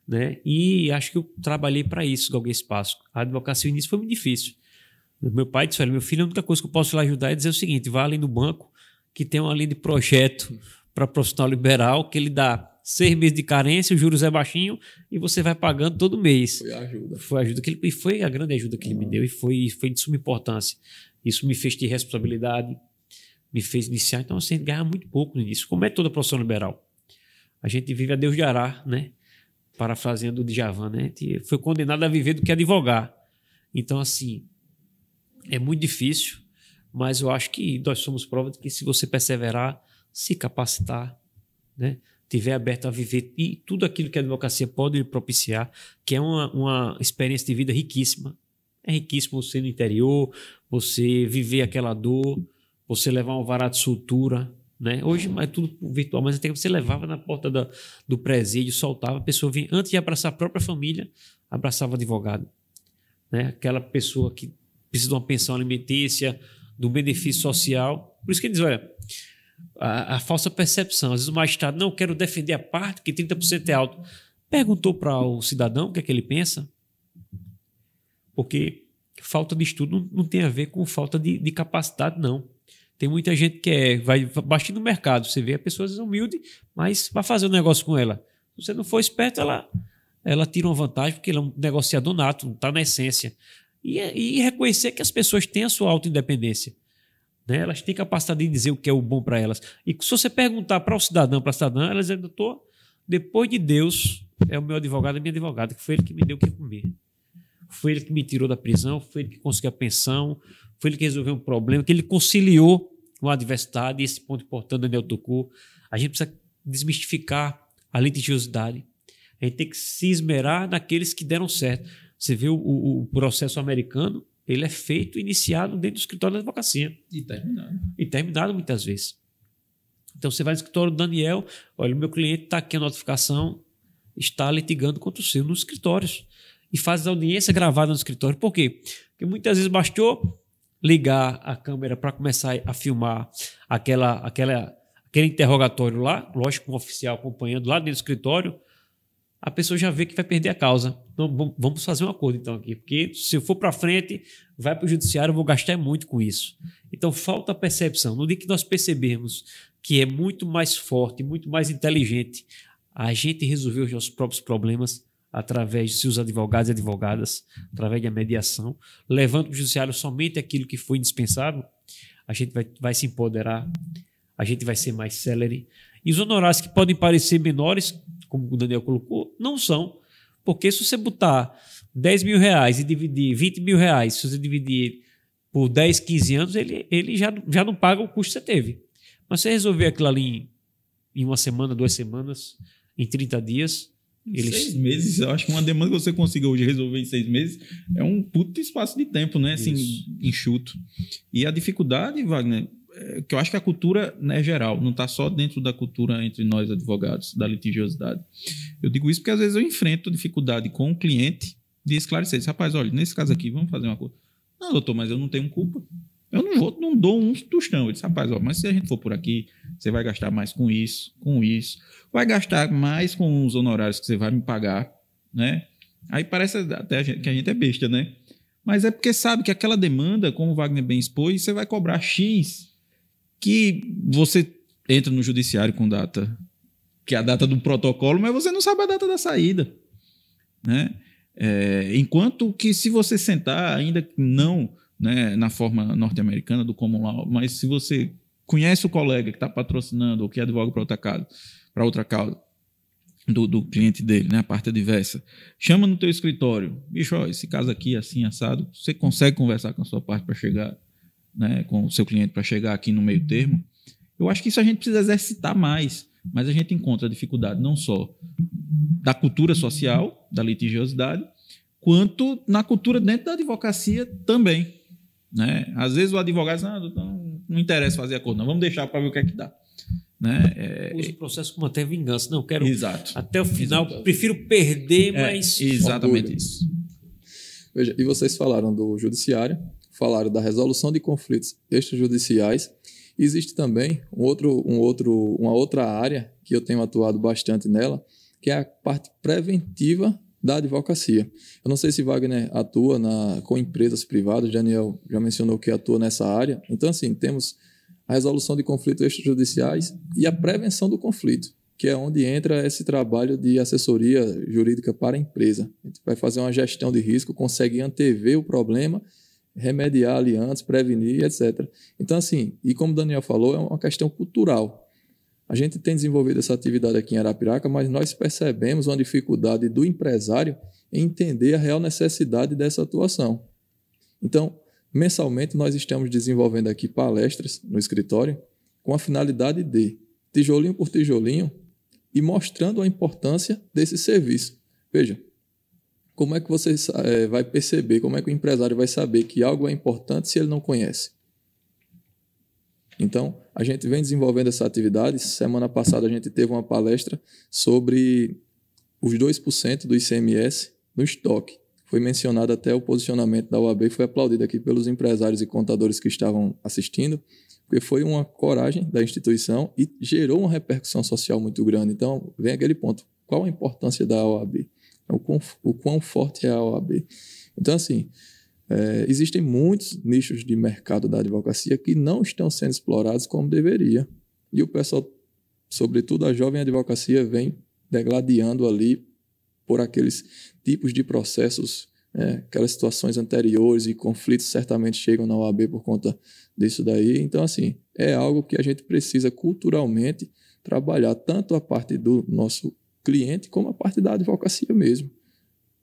né? E acho que eu trabalhei para isso, galguei espaço. A advocacia no início foi muito difícil. Meu pai disse, olha, meu filho, a única coisa que eu posso lhe ajudar é dizer o seguinte, vá ali no banco que tem uma linha de projeto para profissional liberal que ele dá 6 meses de carência, o juros é baixinho e você vai pagando todo mês. Foi a ajuda. Foi a ajuda e foi a grande ajuda que ele me deu e foi de suma importância. Isso me fez ter responsabilidade, me fez iniciar. Então, assim, a gente ganhava muito pouco no início, como é toda a profissão liberal. A gente vive a Deus dará, né? Parafraseando o Djavan, né? A gente foi condenado a viver do que advogar. Então, assim, é muito difícil, mas eu acho que nós somos prova de que se você perseverar, se capacitar, né? Tiver aberto a viver e tudo aquilo que a advocacia pode lhe propiciar, que é uma experiência de vida riquíssima. É riquíssimo você ir no interior, você viver aquela dor, você levar um vará de soltura, né? Hoje é tudo virtual, mas até que você levava na porta do presídio, soltava, a pessoa vinha, antes de abraçar a própria família, abraçava o advogado, né? Aquela pessoa que precisa de uma pensão alimentícia, de um benefício social. Por isso que ele diz, olha, a falsa percepção. Às vezes o magistrado, não, quero defender a parte, que 30% é alto. Perguntou para o cidadão o que é que ele pensa? Porque falta de estudo não tem a ver com falta de capacidade, não. Tem muita gente que vai baixando no mercado. Você vê a pessoa às vezes humilde, mas vai fazer um negócio com ela. Se você não for esperto, ela tira uma vantagem, porque ele é um negociador nato, não está na essência. E reconhecer que as pessoas têm a sua autoindependência. Né? Elas têm capacidade de dizer o que é o bom para elas. E se você perguntar para o cidadão, para a cidadã, elas dizem, doutor, depois de Deus, é o meu advogado, a minha advogada, que foi ele que me deu o que comer. Foi ele que me tirou da prisão, foi ele que conseguiu a pensão, foi ele que resolveu um problema, que ele conciliou com a adversidade, e esse ponto importante Daniel tocou. A gente precisa desmistificar a litigiosidade. A gente tem que se esmerar naqueles que deram certo. Você vê o processo americano, ele é feito, iniciado dentro do escritório da advocacia. E terminado. E terminado muitas vezes. Então você vai no escritório do Daniel, olha, o meu cliente está aqui a notificação, está litigando contra o seu nos escritórios. E faz a audiência gravada no escritório. Por quê? Porque muitas vezes bastou ligar a câmera para começar a filmar aquele interrogatório lá, lógico, com o oficial acompanhando lá dentro do escritório, a pessoa já vê que vai perder a causa. Então, vamos fazer um acordo então aqui, porque se eu for para frente, vai para o judiciário, eu vou gastar muito com isso. Então, falta a percepção. No dia que nós percebermos que é muito mais forte, muito mais inteligente a gente resolver os nossos próprios problemas através de seus advogados e advogadas, através da mediação, levando para o judiciário somente aquilo que foi indispensável, a gente vai se empoderar, a gente vai ser mais célere. E os honorários que podem parecer menores, como o Daniel colocou, não são. Porque se você botar 10 mil reais e dividir 20 mil reais, se você dividir por 10, 15 anos, ele já não paga o custo que você teve. Mas se você resolver aquilo ali em uma semana, 2 semanas, em 30 dias... 6 meses, eu acho que uma demanda que você consiga hoje resolver em 6 meses é um puto espaço de tempo, né? Assim, enxuto. E a dificuldade, Wagner, que eu acho que a cultura, né, é geral, não está só dentro da cultura entre nós advogados, da litigiosidade. Eu digo isso porque às vezes eu enfrento dificuldade com o cliente de esclarecer. Rapaz, olha, nesse caso aqui, vamos fazer uma coisa. Não, doutor, mas eu não tenho culpa. Eu não dou um tostão. Eu disse, rapaz, ó, mas se a gente for por aqui, você vai gastar mais com isso, vai gastar mais com os honorários que você vai me pagar, né? Aí parece até que a gente é besta, né? Mas é porque sabe que aquela demanda, como o Wagner bem expôs, você vai cobrar X, que você entra no judiciário com data, que é a data do protocolo, mas você não sabe a data da saída, né? Enquanto que se você sentar, ainda não, né, na forma norte-americana do common law, mas se você conhece o colega que está patrocinando ou que advoga para outra causa do cliente dele, né, a parte adversa, chama no teu escritório, bicho, ó, esse caso aqui assim, assado, você consegue conversar com a sua parte para chegar, né, com o seu cliente para chegar aqui no meio termo? Eu acho que isso a gente precisa exercitar mais, mas a gente encontra dificuldade não só da cultura social, da litigiosidade, quanto na cultura dentro da advocacia também. Né? Às vezes o advogado diz, não interessa fazer acordo, não, vamos deixar para ver o que é que dá. Né? Usa o processo como até vingança. Não, quero Exato. até o final, prefiro perder, mas... Exatamente orgulho. Isso. Veja, e vocês falaram do judiciário, falaram da resolução de conflitos extrajudiciais. Existe também uma outra área que eu tenho atuado bastante nela, que é a parte preventiva da advocacia. Eu não sei se Wagner atua com empresas privadas, Daniel já mencionou que atua nessa área. Então, assim, temos a resolução de conflitos extrajudiciais e a prevenção do conflito, que é onde entra esse trabalho de assessoria jurídica para a empresa. A gente vai fazer uma gestão de risco, consegue antever o problema remediar ali antes, prevenir, etc. Então, assim, e como o Daniel falou, é uma questão cultural. A gente tem desenvolvido essa atividade aqui em Arapiraca, mas nós percebemos uma dificuldade do empresário em entender a real necessidade dessa atuação. Então, mensalmente, nós estamos desenvolvendo aqui palestras no escritório com a finalidade de, tijolinho por tijolinho, e mostrando a importância desse serviço. Veja, como é que você vai perceber, como é que o empresário vai saber que algo é importante se ele não conhece? Então, a gente vem desenvolvendo essa atividade. Semana passada a gente teve uma palestra sobre os 2% do ICMS no estoque. Foi mencionado até o posicionamento da OAB e foi aplaudido aqui pelos empresários e contadores que estavam assistindo, porque foi uma coragem da instituição e gerou uma repercussão social muito grande. Então, vem aquele ponto. Qual a importância da OAB? O quão forte é a OAB? Então, assim, existem muitos nichos de mercado da advocacia que não estão sendo explorados como deveria. E o pessoal, sobretudo a jovem advocacia, vem degladiando ali por aqueles tipos de processos, aquelas situações anteriores e conflitos certamente chegam na OAB por conta disso daí. Então, assim, é algo que a gente precisa culturalmente trabalhar, tanto a parte do nosso cliente como a parte da advocacia mesmo.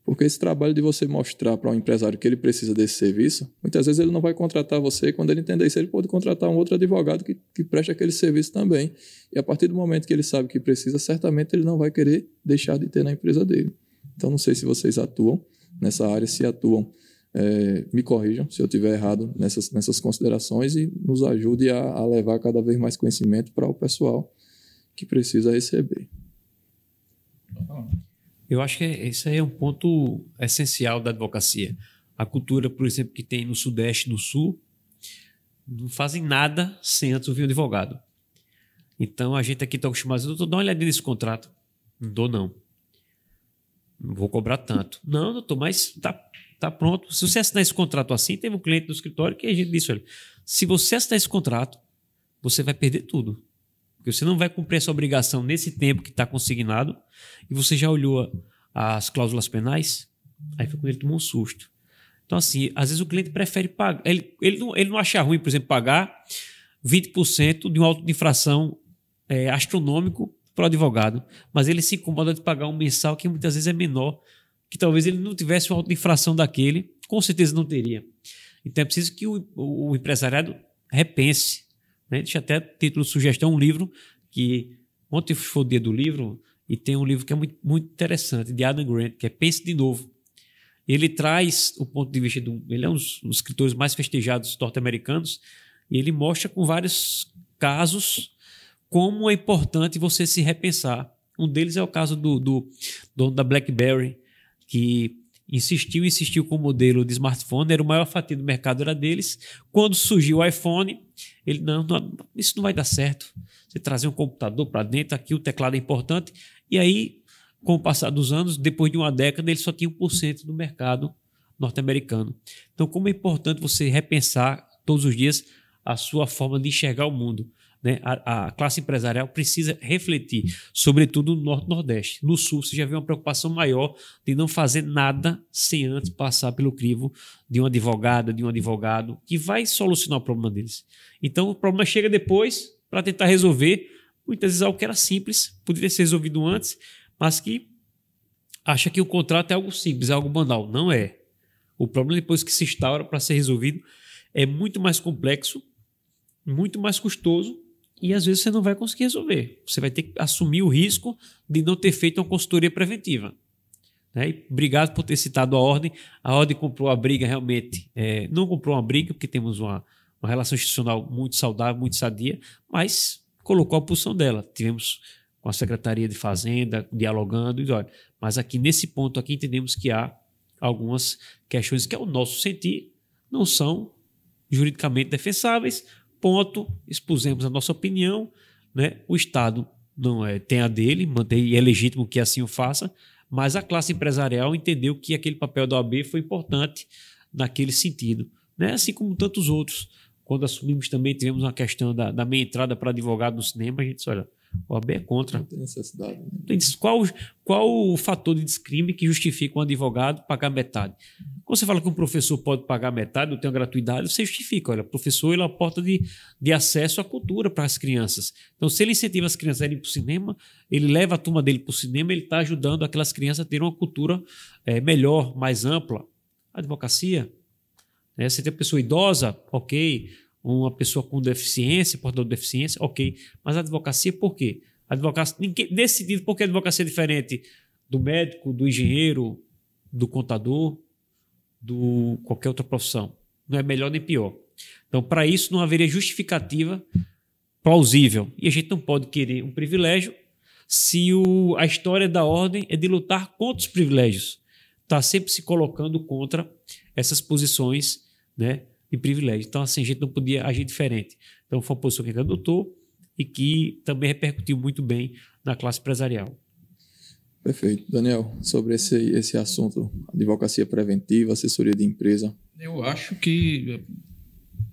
Porque esse trabalho de você mostrar para um empresário que ele precisa desse serviço, muitas vezes ele não vai contratar você, quando ele entender isso, ele pode contratar um outro advogado que preste aquele serviço também. E a partir do momento que ele sabe que precisa, certamente ele não vai querer deixar de ter na empresa dele. Então, não sei se vocês atuam nessa área, se atuam, me corrijam se eu estiver errado nessas considerações e nos ajude a levar cada vez mais conhecimento para o pessoal que precisa receber. Eu acho que esse é um ponto essencial da advocacia. A cultura, por exemplo, que tem no Sudeste e no Sul, não fazem nada sem antes ouvir um advogado. Então, a gente aqui está acostumado a dizer, doutor, dá uma olhadinha nesse contrato. Não dou, não. Não vou cobrar tanto. Não, doutor, mas tá pronto. Se você assinar esse contrato assim, teve um cliente do escritório que a gente disse, olha, se você assinar esse contrato, você vai perder tudo. Porque você não vai cumprir essa obrigação nesse tempo que está consignado e você já olhou as cláusulas penais, aí foi quando ele tomou um susto. Então, assim, às vezes o cliente prefere pagar. Ele não acha ruim, por exemplo, pagar 20% de um auto de infração astronômico para o advogado, mas ele se incomoda de pagar um mensal que muitas vezes é menor, que talvez ele não tivesse um auto de infração daquele, com certeza não teria. Então é preciso que o empresariado repense. Deixa até título de sugestão, um livro que ontem foi o dia do livro e tem um livro que é muito, muito interessante, de Adam Grant, que é Pense de Novo. Ele traz o ponto de vista ele é um dos escritores mais festejados norte-americanos e ele mostra com vários casos como é importante você se repensar. Um deles é o caso do dono da BlackBerry, que insistiu com o modelo de smartphone, era o maior fatia do mercado, era deles. Quando surgiu o iPhone, ele, não, isso não vai dar certo. Você trazer um computador para dentro, aqui o teclado é importante. E aí, com o passar dos anos, depois de uma década, ele só tinha 1% do mercado norte-americano. Então, como é importante você repensar todos os dias a sua forma de enxergar o mundo. A classe empresarial precisa refletir, sobretudo no Norte e Nordeste. No Sul, você já vê uma preocupação maior de não fazer nada sem antes passar pelo crivo de uma advogada, de um advogado, que vai solucionar o problema deles. Então, o problema chega depois para tentar resolver, muitas vezes algo que era simples, poderia ser resolvido antes, mas que acha que o contrato é algo simples, é algo banal. Não é. O problema, depois que se instaura para ser resolvido, é muito mais complexo, muito mais custoso, e às vezes você não vai conseguir resolver. Você vai ter que assumir o risco de não ter feito uma consultoria preventiva. E obrigado por ter citado a Ordem. A Ordem comprou a briga realmente. Não comprou uma briga, porque temos uma relação institucional muito saudável, muito sadia, mas colocou a posição dela. Tivemos com a Secretaria de Fazenda, dialogando, e olha, mas aqui nesse ponto aqui entendemos que há algumas questões que, ao nosso sentir, não são juridicamente defensáveis. Ponto, expusemos a nossa opinião, O Estado não tem a dele, mantém, e é legítimo que assim o faça, mas a classe empresarial entendeu que aquele papel da OAB foi importante naquele sentido, Assim como tantos outros. Quando assumimos também, tivemos uma questão da meia entrada para advogado no cinema, a gente disse, olha, A OAB é contra. Não tem necessidade. Né? Qual o fator de descrime que justifica um advogado pagar metade? Quando você fala que um professor pode pagar metade, não tem uma gratuidade, você justifica. Olha, o professor ele é a porta de acesso à cultura para as crianças. Então, se ele incentiva as crianças a irem para o cinema, ele leva a turma dele para o cinema, ele está ajudando aquelas crianças a terem uma cultura melhor, mais ampla. A advocacia, né? Você tem uma pessoa idosa, ok. Uma pessoa com deficiência, portador de deficiência, ok. Mas a advocacia, por quê? A advocacia, nesse sentido, por que a advocacia é diferente do médico, do engenheiro, do contador, do qualquer outra profissão? Não é melhor nem pior. Então, para isso, não haveria justificativa plausível. E a gente não pode querer um privilégio se a história da ordem é de lutar contra os privilégios. Está sempre se colocando contra essas posições, né, de privilégio. Então, assim, a gente não podia agir diferente. Então, foi uma posição que a gente adotou e que também repercutiu muito bem na classe empresarial. Perfeito. Daniel, sobre esse assunto, advocacia preventiva, assessoria de empresa. Eu acho que,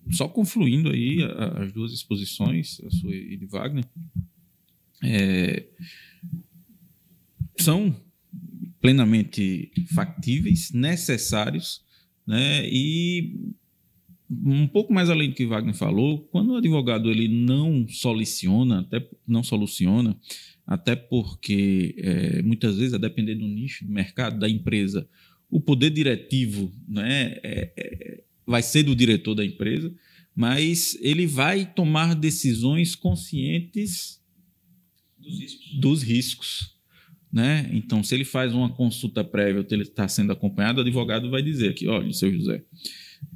só confluindo aí as duas exposições, a sua e de Wagner, são plenamente factíveis, necessários, né? E um pouco mais além do que Wagner falou, quando o advogado ele não soluciona, até porque muitas vezes, a depender do nicho do mercado, da empresa, o poder diretivo, né, vai ser do diretor da empresa, mas ele vai tomar decisões conscientes dos riscos. Né? Então, se ele faz uma consulta prévia, ele está sendo acompanhado, o advogado vai dizer aqui, olha, seu José,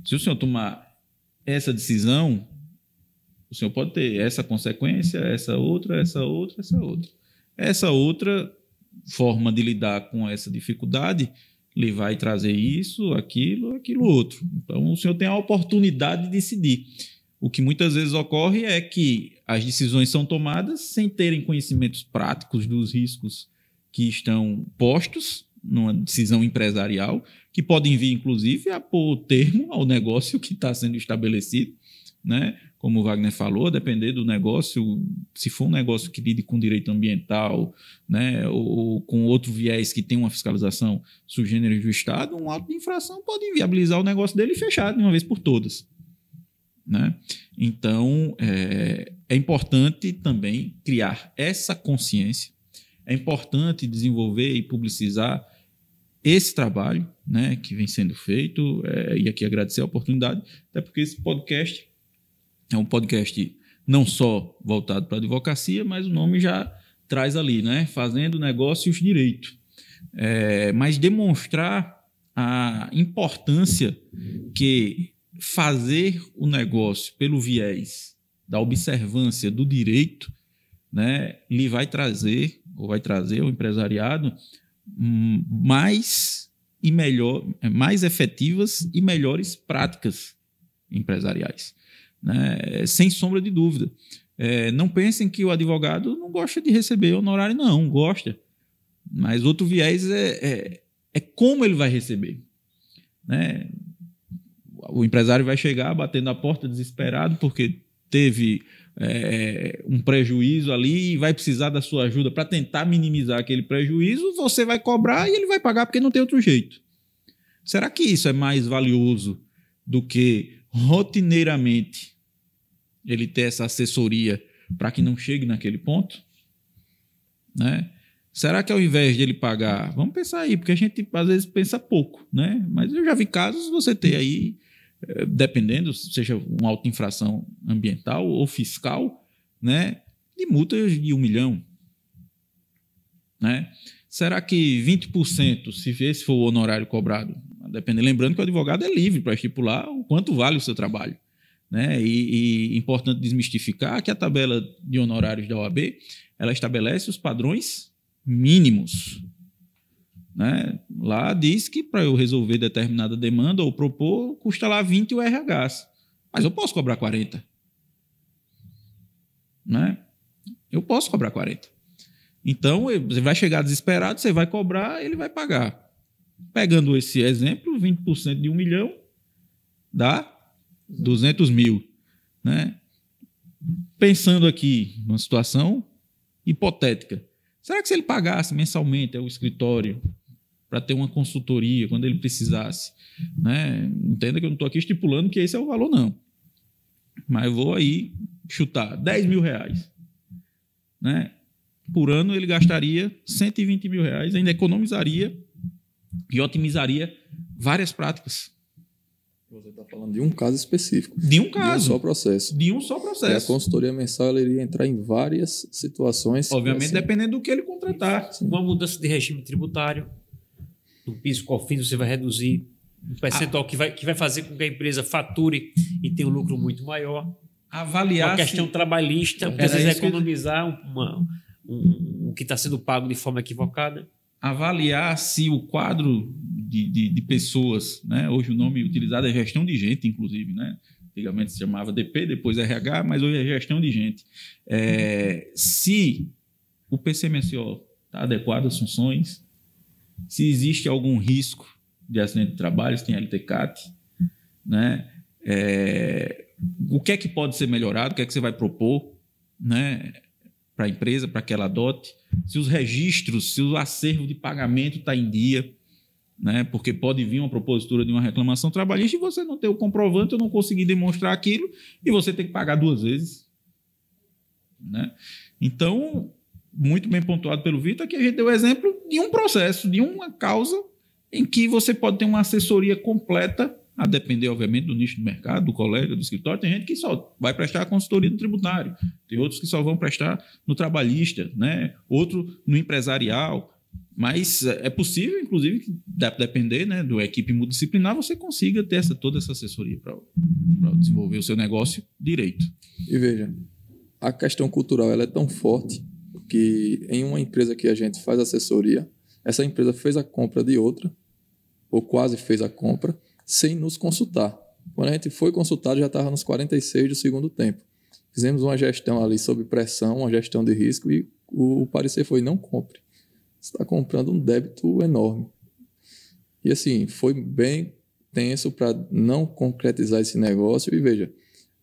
se o senhor tomar essa decisão, o senhor pode ter essa consequência, essa outra, essa outra, essa outra. Essa outra forma de lidar com essa dificuldade lhe vai trazer isso, aquilo outro. Então, o senhor tem a oportunidade de decidir. O que muitas vezes ocorre é que as decisões são tomadas sem terem conhecimentos práticos dos riscos que estão postos numa decisão empresarial, que podem vir, inclusive, a pôr termo ao negócio que está sendo estabelecido, né? Como o Wagner falou, depender do negócio, se for um negócio que lide com direito ambiental, né, ou com outro viés que tem uma fiscalização sui generis do Estado, um auto de infração pode inviabilizar o negócio dele e fechar de uma vez por todas. Né? Então, é importante também criar essa consciência, é importante desenvolver e publicizar esse trabalho, né, que vem sendo feito, e aqui agradecer a oportunidade, até porque esse podcast é um podcast não só voltado para a advocacia, mas o nome já traz ali, né, fazendo negócios direito. Mas demonstrar a importância que fazer o negócio pelo viés da observância do direito, né, lhe vai trazer, ou vai trazer ao empresariado mais efetivas e melhores práticas empresariais, né? Sem sombra de dúvida. Não pensem que o advogado não gosta de receber honorário, não, gosta. Mas outro viés é como ele vai receber, né? O empresário vai chegar batendo na porta desesperado porque teve um prejuízo ali e vai precisar da sua ajuda para tentar minimizar aquele prejuízo, você vai cobrar e ele vai pagar porque não tem outro jeito. Será que isso é mais valioso do que rotineiramente ele ter essa assessoria para que não chegue naquele ponto? Né? Será que ao invés de ele pagar... Vamos pensar aí, porque a gente às vezes pensa pouco, né? Mas eu já vi casos você ter aí, dependendo, seja uma auto-infração ambiental ou fiscal, né, de multas de 1 milhão. Né? Será que 20%, se esse for o honorário cobrado, dependendo, lembrando que o advogado é livre para estipular o quanto vale o seu trabalho. Né? E importante desmistificar que a tabela de honorários da OAB, ela estabelece os padrões mínimos. Né? Lá diz que para eu resolver determinada demanda ou propor, custa lá 20 o RH. Mas eu posso cobrar 40. Né? Eu posso cobrar 40. Então, você vai chegar desesperado, você vai cobrar, ele vai pagar. Pegando esse exemplo, 20% de 1 milhão dá 200 mil. Né? Pensando aqui numa situação hipotética. Será que se ele pagasse mensalmente ao escritório para ter uma consultoria quando ele precisasse, né? Entenda que eu não estou aqui estipulando que esse é o valor, não. Mas eu vou aí chutar R$10 mil, né? Por ano ele gastaria R$120 mil, ainda economizaria e otimizaria várias práticas. Você está falando de um caso específico. De um caso. De um só processo. De um só processo. E a consultoria mensal ela iria entrar em várias situações. Obviamente, assim, dependendo do que ele contratar. Uma mudança de regime tributário. No PIS/COFINS você vai reduzir um percentual que vai fazer com que a empresa fature e tenha um lucro muito maior. Avaliar uma questão trabalhista, precisa economizar o que está sendo pago de forma equivocada. Avaliar se o quadro de pessoas, né? Hoje o nome utilizado é gestão de gente, inclusive, né? Antigamente se chamava DP, depois RH, mas hoje é gestão de gente. Se o PCMSO está adequado às funções, se existe algum risco de acidente de trabalho, se tem LTCAT, né? O que é que pode ser melhorado, o que é que você vai propor, né, para a empresa, para que ela adote, se os registros, se o acervo de pagamento está em dia, né, porque pode vir uma propositura de uma reclamação trabalhista e você não ter o comprovante, eu não conseguir demonstrar aquilo e você tem que pagar 2 vezes. Né? Então, muito bem pontuado pelo Vitor, que a gente deu o exemplo de um processo, de uma causa em que você pode ter uma assessoria completa, a depender, obviamente, do nicho do mercado, do colega, do escritório. Tem gente que só vai prestar a consultoria no tributário, tem outros que só vão prestar no trabalhista, né? Outro no empresarial. Mas é possível, inclusive, que depender, né, da equipe multidisciplinar, você consiga ter toda essa assessoria para desenvolver o seu negócio direito. E veja, a questão cultural ela é tão forte que em uma empresa que a gente faz assessoria, essa empresa fez a compra de outra, ou quase fez a compra, sem nos consultar. Quando a gente foi consultado, já estava nos 46 do segundo tempo. Fizemos uma gestão ali sob pressão, uma gestão de risco, e o parecer foi: não compre. Você está comprando um débito enorme. E assim, foi bem tenso para não concretizar esse negócio. E veja,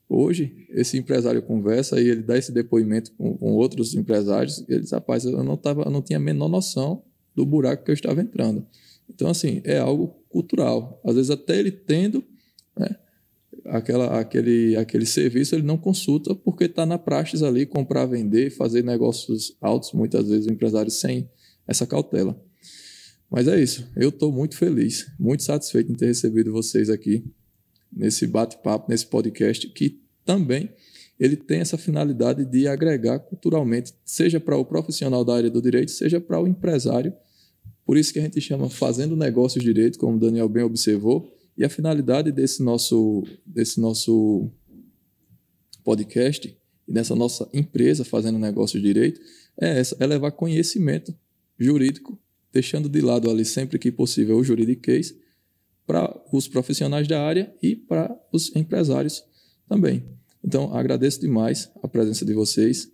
hoje esse empresário conversa e ele dá esse depoimento com outros empresários, e ele diz: rapaz, eu não tinha a menor noção do buraco que eu estava entrando. Então, assim, é algo cultural. Às vezes, até ele tendo, né, aquele serviço, ele não consulta porque está na praxis ali, comprar, vender, fazer negócios altos, muitas vezes o empresário sem essa cautela. Mas é isso. Eu estou muito feliz, muito satisfeito em ter recebido vocês aqui nesse bate-papo, nesse podcast, que também ele tem essa finalidade de agregar culturalmente, seja para o profissional da área do direito, seja para o empresário. Por isso que a gente chama Fazendo Negócios Direito, como o Daniel bem observou, e a finalidade desse nosso podcast e dessa nossa empresa Fazendo Negócios Direito é essa: é levar conhecimento jurídico, deixando de lado ali sempre que possível o juridiquês, para os profissionais da área e para os empresários também. Então, agradeço demais a presença de vocês.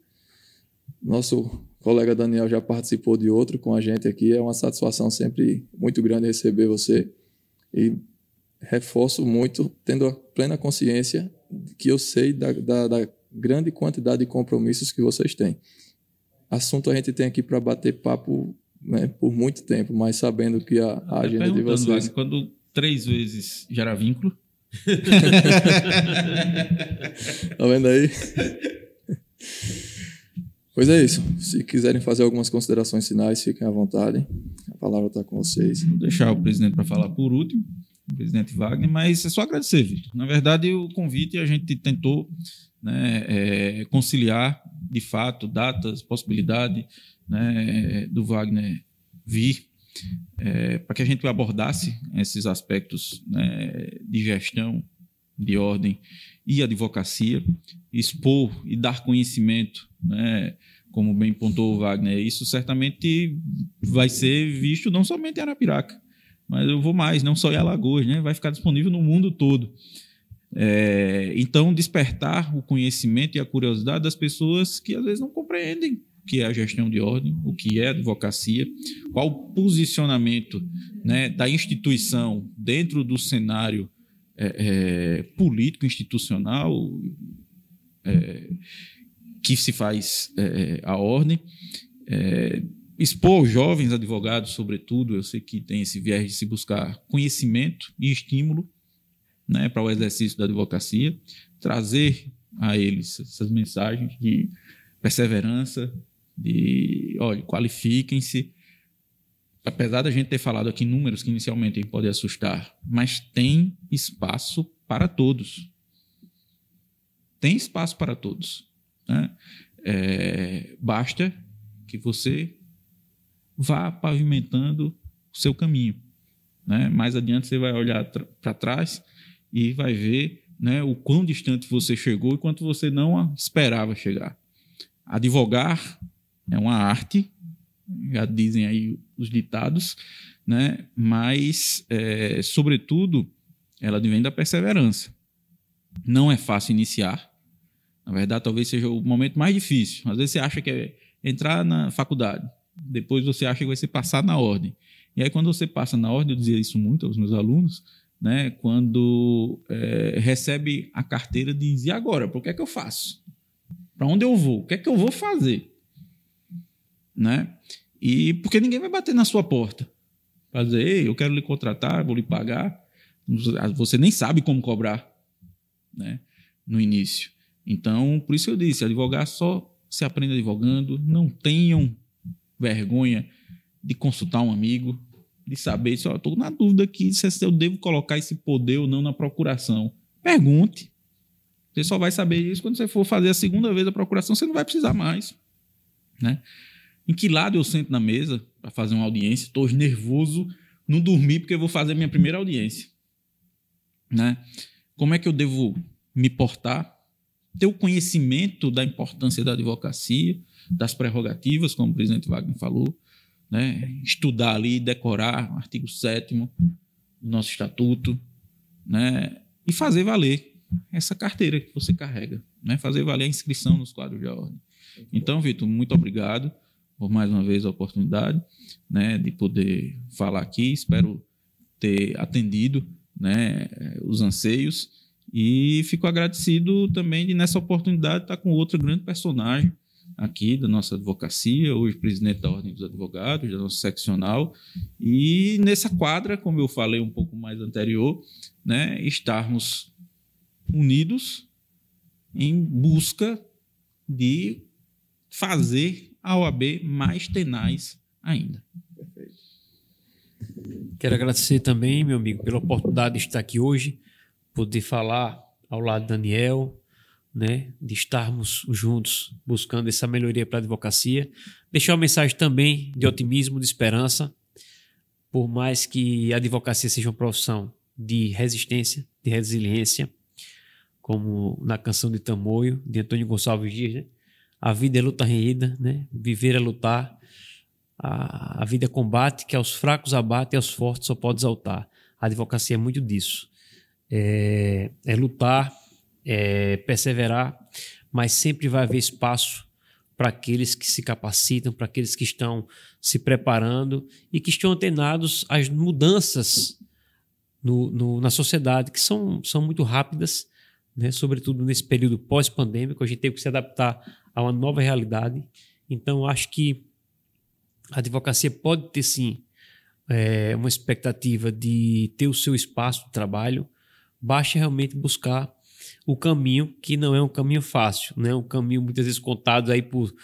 Nosso colega Daniel já participou de outro com a gente aqui. É uma satisfação sempre muito grande receber você. E reforço muito, tendo a plena consciência que eu sei da grande quantidade de compromissos que vocês têm. Assunto a gente tem aqui para bater papo, né, por muito tempo, mas sabendo que a agenda de vocês... Quando 3 vezes gera vínculo... Tá vendo aí? Pois é isso. Se quiserem fazer algumas considerações finais, fiquem à vontade. A palavra está com vocês. Vou deixar o presidente para falar por último, o presidente Wagner, mas é só agradecer, Vitor. Na verdade, o convite a gente tentou, né, conciliar, de fato, datas, possibilidade, né, do Wagner vir, para que a gente abordasse esses aspectos, né, de gestão, de ordem e advocacia, expor e dar conhecimento, né, como bem pontuou o Wagner. Isso certamente vai ser visto não somente em Arapiraca, mas eu vou mais, não só em Alagoas, né, vai ficar disponível no mundo todo. Então, despertar o conhecimento e a curiosidade das pessoas que às vezes não compreendem o que é a gestão de ordem, o que é a advocacia, qual o posicionamento, né, da instituição dentro do cenário político, institucional, que se faz a ordem. Expor aos jovens advogados, sobretudo, eu sei que tem esse viés de se buscar conhecimento e estímulo, né, para o exercício da advocacia, trazer a eles essas mensagens de perseverança, de, olha, qualifiquem-se. Apesar da gente ter falado aqui números que inicialmente podem assustar, mas tem espaço para todos. Tem espaço para todos, né? Basta que você vá pavimentando o seu caminho, né? Mais adiante você vai olhar para trás e vai ver, né, o quão distante você chegou e quanto você não esperava chegar. Advogar é uma arte, já dizem aí os ditados, né? Mas, sobretudo, ela vem da perseverança. Não é fácil iniciar. Na verdade, talvez seja o momento mais difícil. Às vezes você acha que é entrar na faculdade, depois você acha que vai ser passar na ordem. E aí, quando você passa na ordem, eu dizia isso muito aos meus alunos, né? Quando recebe a carteira, diz: e agora? Por que é que eu faço? Para onde eu vou? O que é que eu vou fazer? Né? E porque ninguém vai bater na sua porta para dizer: ei, eu quero lhe contratar, vou lhe pagar. Você nem sabe como cobrar, né, no início. Então, por isso eu disse, advogar só se aprende advogando. Não tenham vergonha de consultar um amigo, de saber se eu estou na dúvida aqui se eu devo colocar esse poder ou não na procuração. Pergunte. Você só vai saber isso quando você for fazer a segunda vez a procuração, você não vai precisar mais, né? Em que lado eu sento na mesa para fazer uma audiência? Estou nervoso, não dormi porque eu vou fazer a minha primeira audiência, né? Como é que eu devo me portar? Ter o conhecimento da importância da advocacia, das prerrogativas, como o presidente Wagner falou, né? Estudar ali, decorar o artigo 7º do nosso estatuto, né? E fazer valer essa carteira que você carrega, né? Fazer valer a inscrição nos quadros de ordem. Então, Vitor, muito obrigado por mais uma vez a oportunidade, né, de poder falar aqui. Espero ter atendido, né, os anseios, e fico agradecido também de, nessa oportunidade, estar com outro grande personagem aqui da nossa advocacia, hoje presidente da Ordem dos Advogados, da nossa seccional, e nessa quadra, como eu falei um pouco mais anterior, né, estarmos unidos em busca de fazer a OAB mais tenaz ainda. Perfeito. Quero agradecer também, meu amigo, pela oportunidade de estar aqui hoje, poder falar ao lado de Daniel, né, de estarmos juntos buscando essa melhoria para a advocacia. Deixar uma mensagem também de otimismo, de esperança, por mais que a advocacia seja uma profissão de resistência, de resiliência, como na canção de Tamoio, de Antônio Gonçalves Dias, né? A vida é luta renhida, né? Viver é lutar. A vida é combate, que aos fracos abate e aos fortes só pode exaltar. A advocacia é muito disso. É lutar, é perseverar, mas sempre vai haver espaço para aqueles que se capacitam, para aqueles que estão se preparando e que estão antenados às mudanças na sociedade, que são muito rápidas, né? Sobretudo nesse período pós-pandêmico, a gente teve que se adaptar a uma nova realidade. Então, acho que a advocacia pode ter, sim, uma expectativa de ter o seu espaço de trabalho. Basta realmente buscar o caminho, que não é um caminho fácil, né? Um caminho muitas vezes contado aí por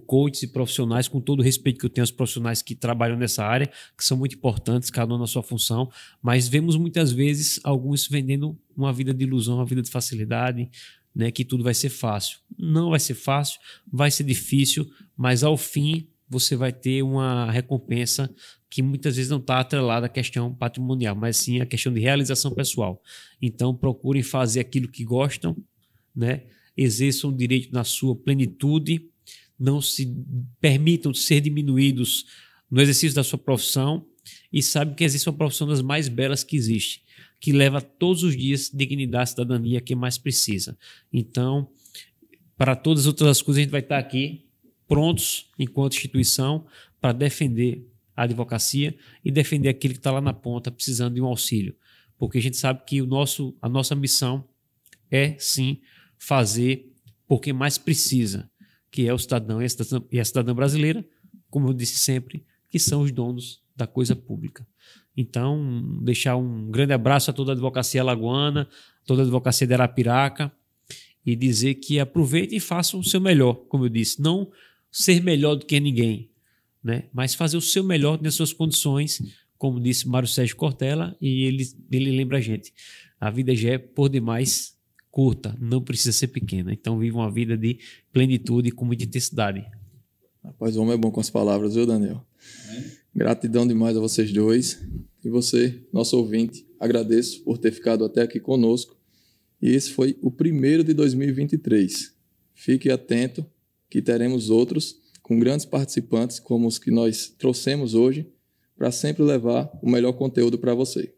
coaches e profissionais, com todo o respeito que eu tenho aos profissionais que trabalham nessa área, que são muito importantes, cada um na sua função, mas vemos muitas vezes alguns vendendo uma vida de ilusão, uma vida de facilidade, né, que tudo vai ser fácil. Não vai ser fácil, vai ser difícil, mas ao fim você vai ter uma recompensa que muitas vezes não está atrelada à questão patrimonial, mas sim à questão de realização pessoal. Então procurem fazer aquilo que gostam, né? Exerçam o direito na sua plenitude, não se permitam ser diminuídos no exercício da sua profissão e saibam que existe uma profissão das mais belas que existe, que leva todos os dias dignidade e cidadania a quem mais precisa. Então, para todas as outras coisas, a gente vai estar aqui prontos, enquanto instituição, para defender a advocacia e defender aquele que está lá na ponta precisando de um auxílio. Porque a gente sabe que a nossa missão é, sim, fazer por quem mais precisa. que é o cidadão e a cidadã brasileira, como eu disse sempre, que são os donos da coisa pública. Então, deixar um grande abraço a toda a advocacia alagoana, toda a advocacia de Arapiraca, e dizer que aproveitem e façam o seu melhor, como eu disse, não ser melhor do que ninguém, né? Mas fazer o seu melhor nas suas condições, como disse Mário Sérgio Cortella, e ele lembra a gente, a vida já é por demais curta, não precisa ser pequena. Então, viva uma vida de plenitude e com muita intensidade. Rapaz, o homem é bom com as palavras, viu, Daniel? Gratidão demais a vocês dois. E você, nosso ouvinte, agradeço por ter ficado até aqui conosco. E esse foi o primeiro de 2023. Fique atento que teremos outros com grandes participantes como os que nós trouxemos hoje para sempre levar o melhor conteúdo para você.